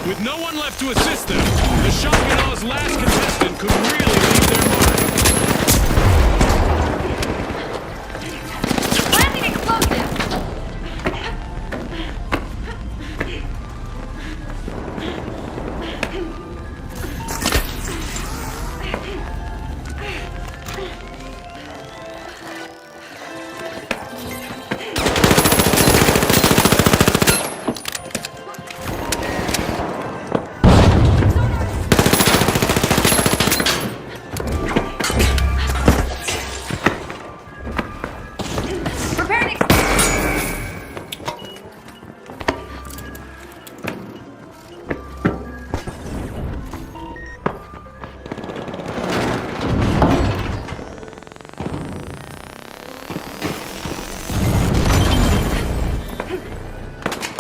With no one left to assist them, the Shock and Aw's last contestant could really leave their mark. Landing explosive. Preparing.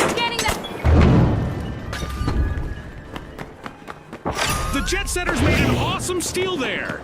Scanning the. The Jet Setters made an awesome steal there.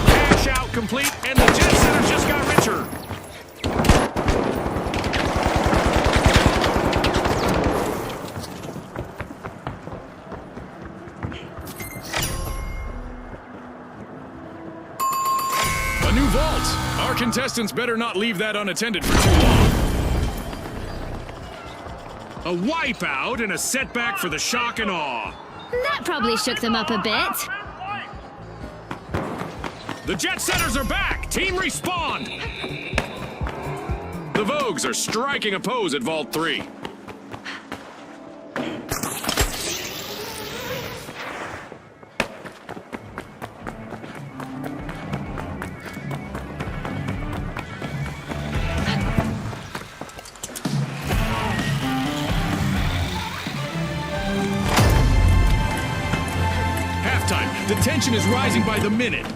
Cash out complete new vault. Our contestants better not leave that unattended for too long. A wipeout and a setback for the shock and awe. That probably shook them up a bit. The Jet Setters are back! Team respawned! The Vogues are striking a pose at Vault 3. Halftime. The tension is rising by the minute.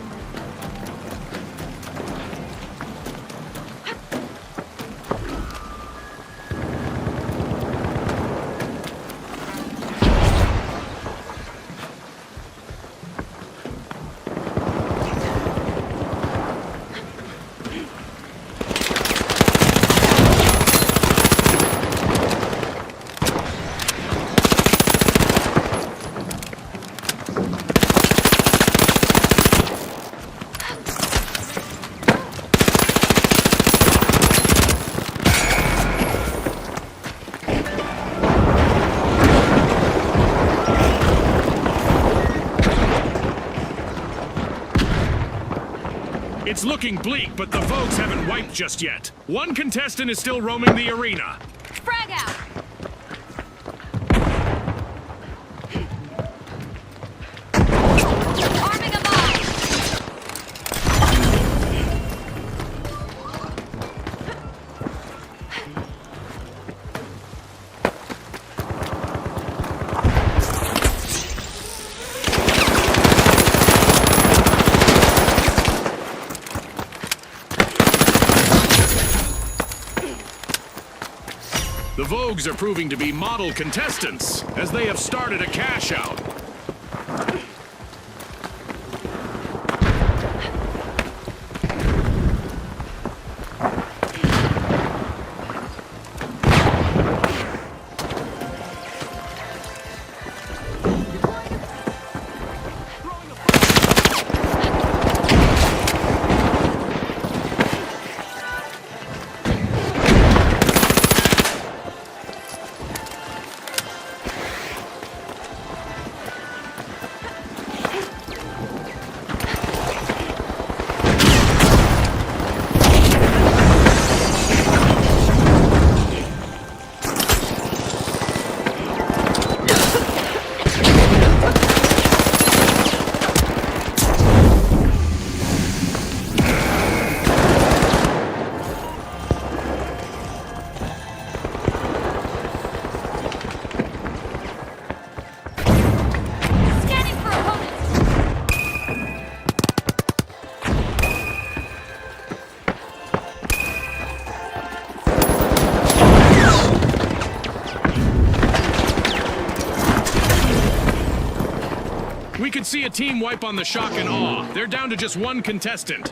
It's looking bleak, but the Vogues haven't wiped just yet. One contestant is still roaming the arena. Frag out! Arming a bomb! The Vogues are proving to be model contestants, as they have started a cash out. Scanning for opponents! We could see a team wipe on the shock and awe. They're down to just one contestant.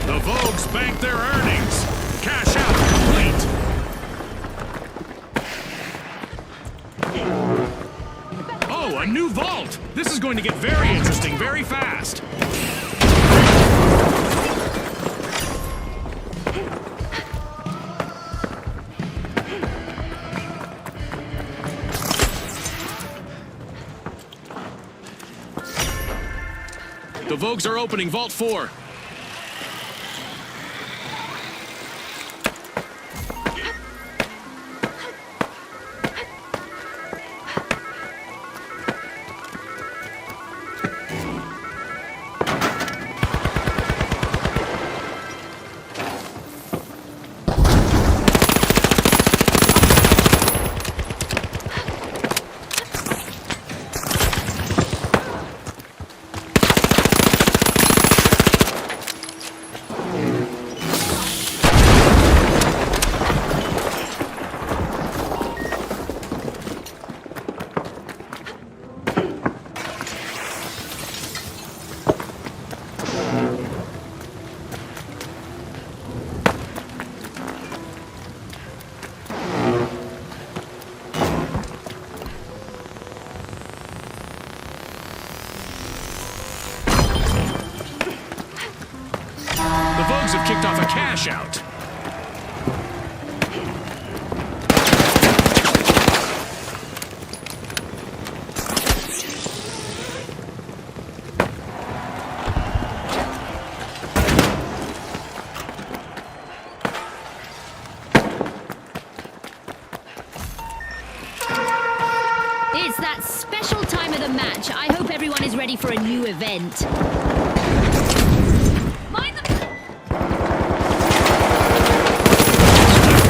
The Vogues bank their earnings. Cash out complete. Oh, a new vault! This is going to get very interesting very fast. The Vogues are opening Vault 4. a cash out. It's that special time of the match. I hope everyone is ready for a new event. Mind the...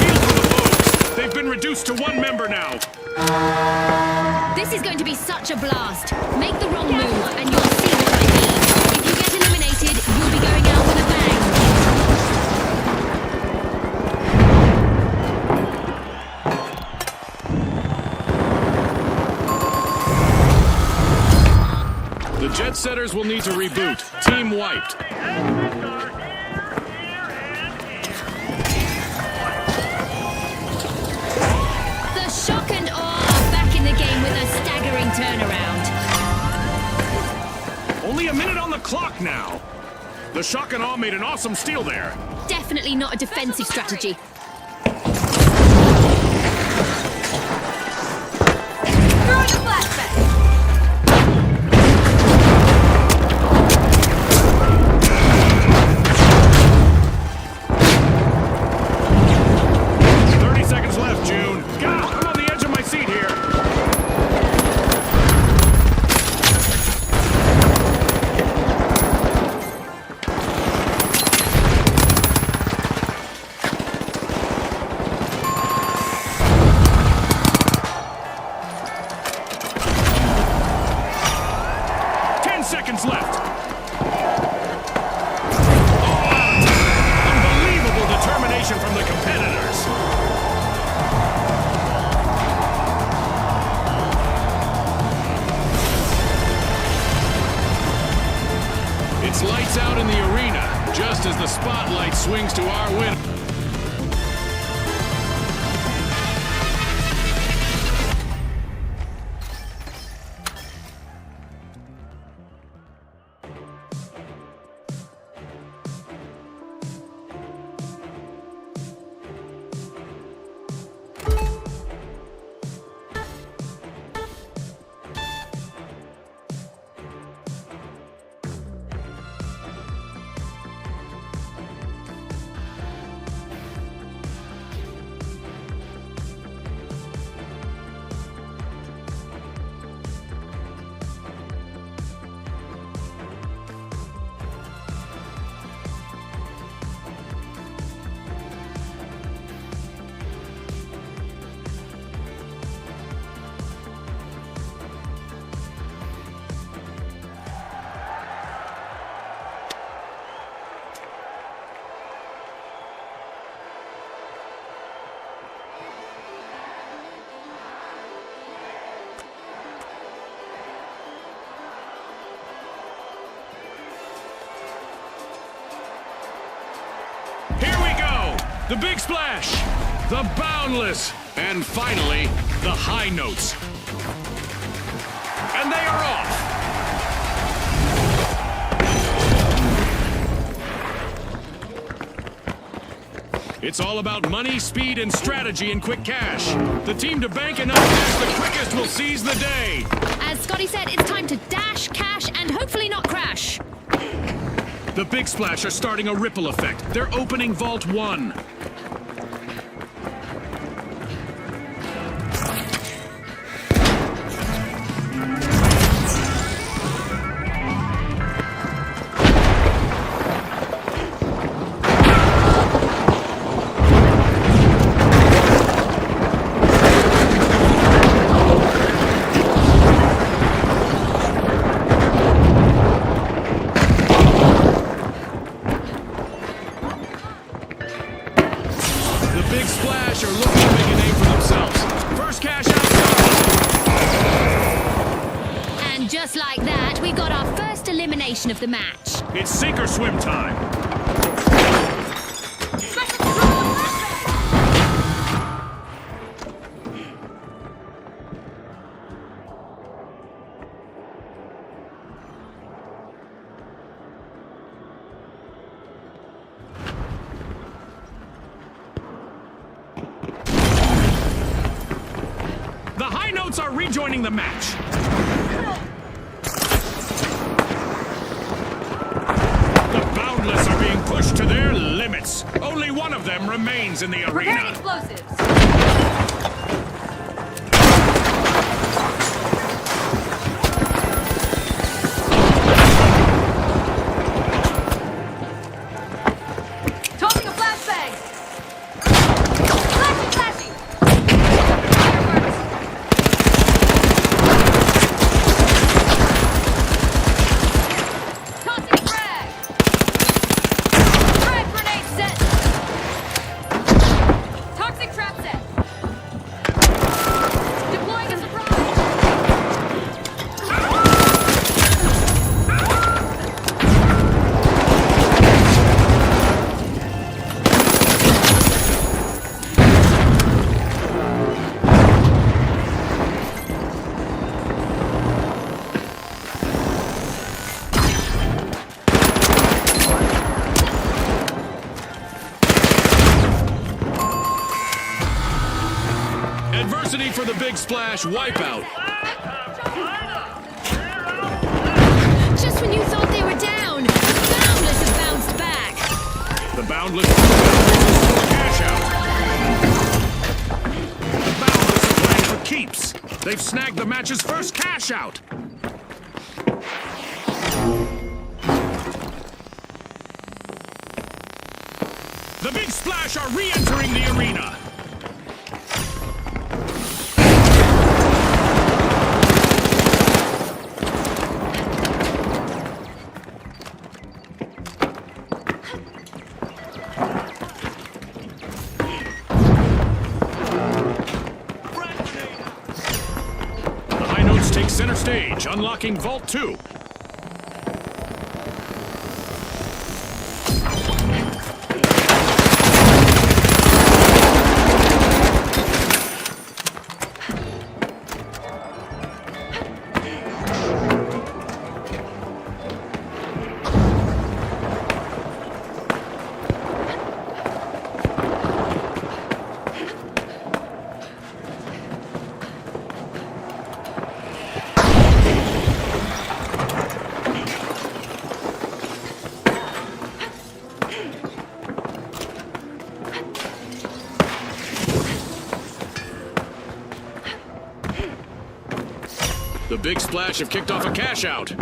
Field for the Vogues. They've been reduced to one member now. This is going to be such a blast. Make the wrong move and you'll see what I mean. If you get eliminated, you'll be going out with a bang. The Jet Setters will need to reboot. Team wiped. The exits are here, and here. The Shock and Awe are back in the game with a staggering turnaround. Only a minute on the clock now. The Shock and Awe made an awesome steal there. Definitely not a defensive strategy. Throwing a flashback. 30 seconds left, June. God, I'm on the edge of my seat here. Seconds left. Unbelievable determination from the competitors. It's lights out in the arena, just as the spotlight swings to our winner. Here we go! The big splash! The boundless! And finally, the high notes. And they are off! It's all about money, speed, and strategy in quick cash. The team to bank enough cash the quickest will seize the day. As Scotty said, it's time to dash, cash, and hopefully not crash. The Big Splash are starting a ripple effect. They're opening Vault 1. Big Splash are looking to make a name for themselves. First cash out. And just like that, we got our first elimination of the match. It's sink or swim time. notes are rejoining the match. The Boundless are being pushed to their limits. Only one of them remains in the Preparing arena. explosives. Tossing a flashbang. Flashing, flashing. Fireworks. Tossing a frag. Frag grenade set. Toxic trap set. Deploying a surprise. Adversity for the Big Splash wipeout. Just when you thought they were down, Boundless have bounced back. The Boundless restore cash out. The Boundless are playing for keeps. They've snagged the match's first cash out. The Big Splash are re-entering the arena. The High Notes take center stage, unlocking Vault 2. The Big Splash have kicked off a cash out.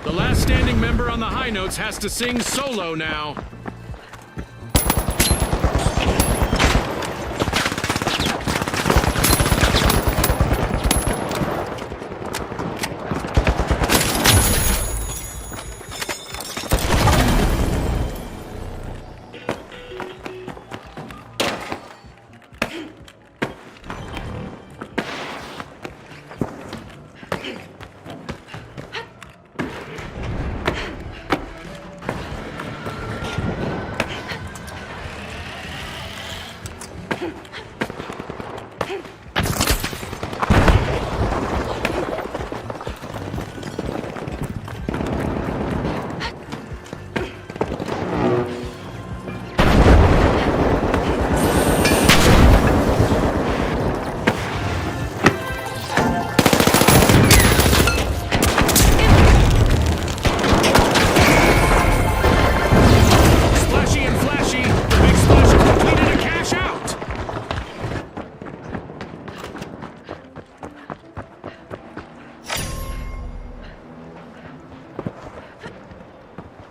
The last standing member on the High Notes has to sing solo now.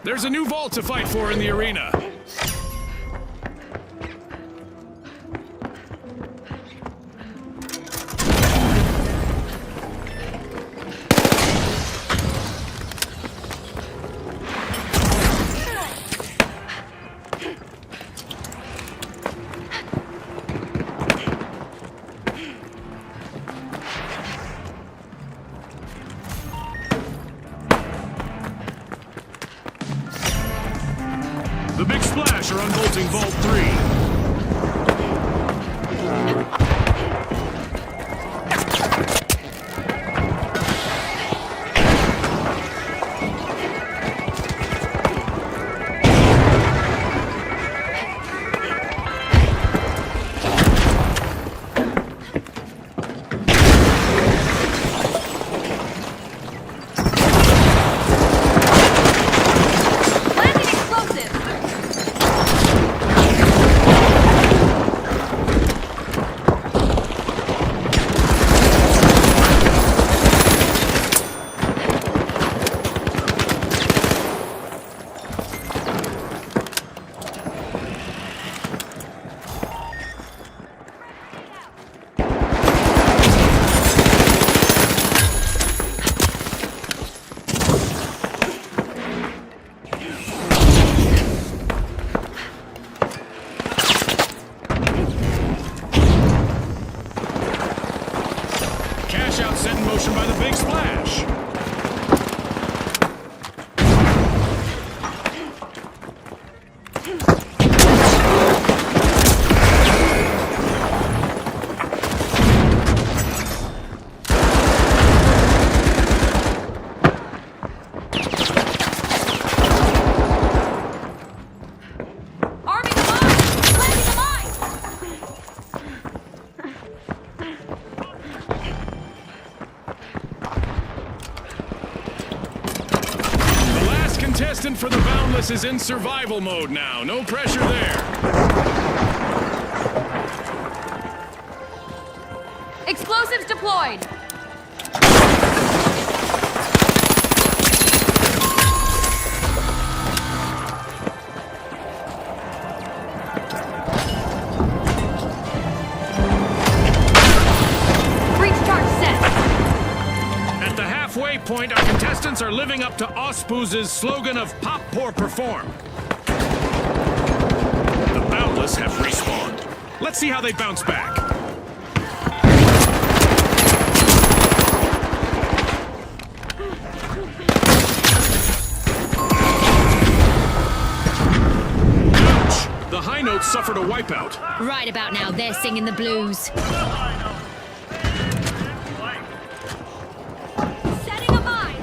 There's a new vault to fight for in the arena. The Big Splash are unbolting Vault 3. Landing explosive! Cash out set in motion by the Big Splash. Arming the mine! Planting the mine! The last contestant for the Boundless is in survival mode now. No pressure there. Explosives deployed! Breach charge set! At the halfway point, our contestants are living up to Ospooz's slogan of Pop, Pour, Perform. The Boundless have respawned. Let's see how they bounce back. Ouch! The High Notes suffered a wipeout. Right about now, they're singing the blues. Setting a mine!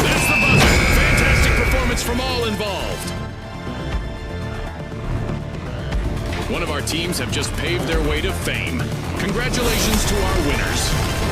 That's the buzzer. Fantastic performance from all involved. One of our teams have just paved their way to fame. Congratulations to our winners.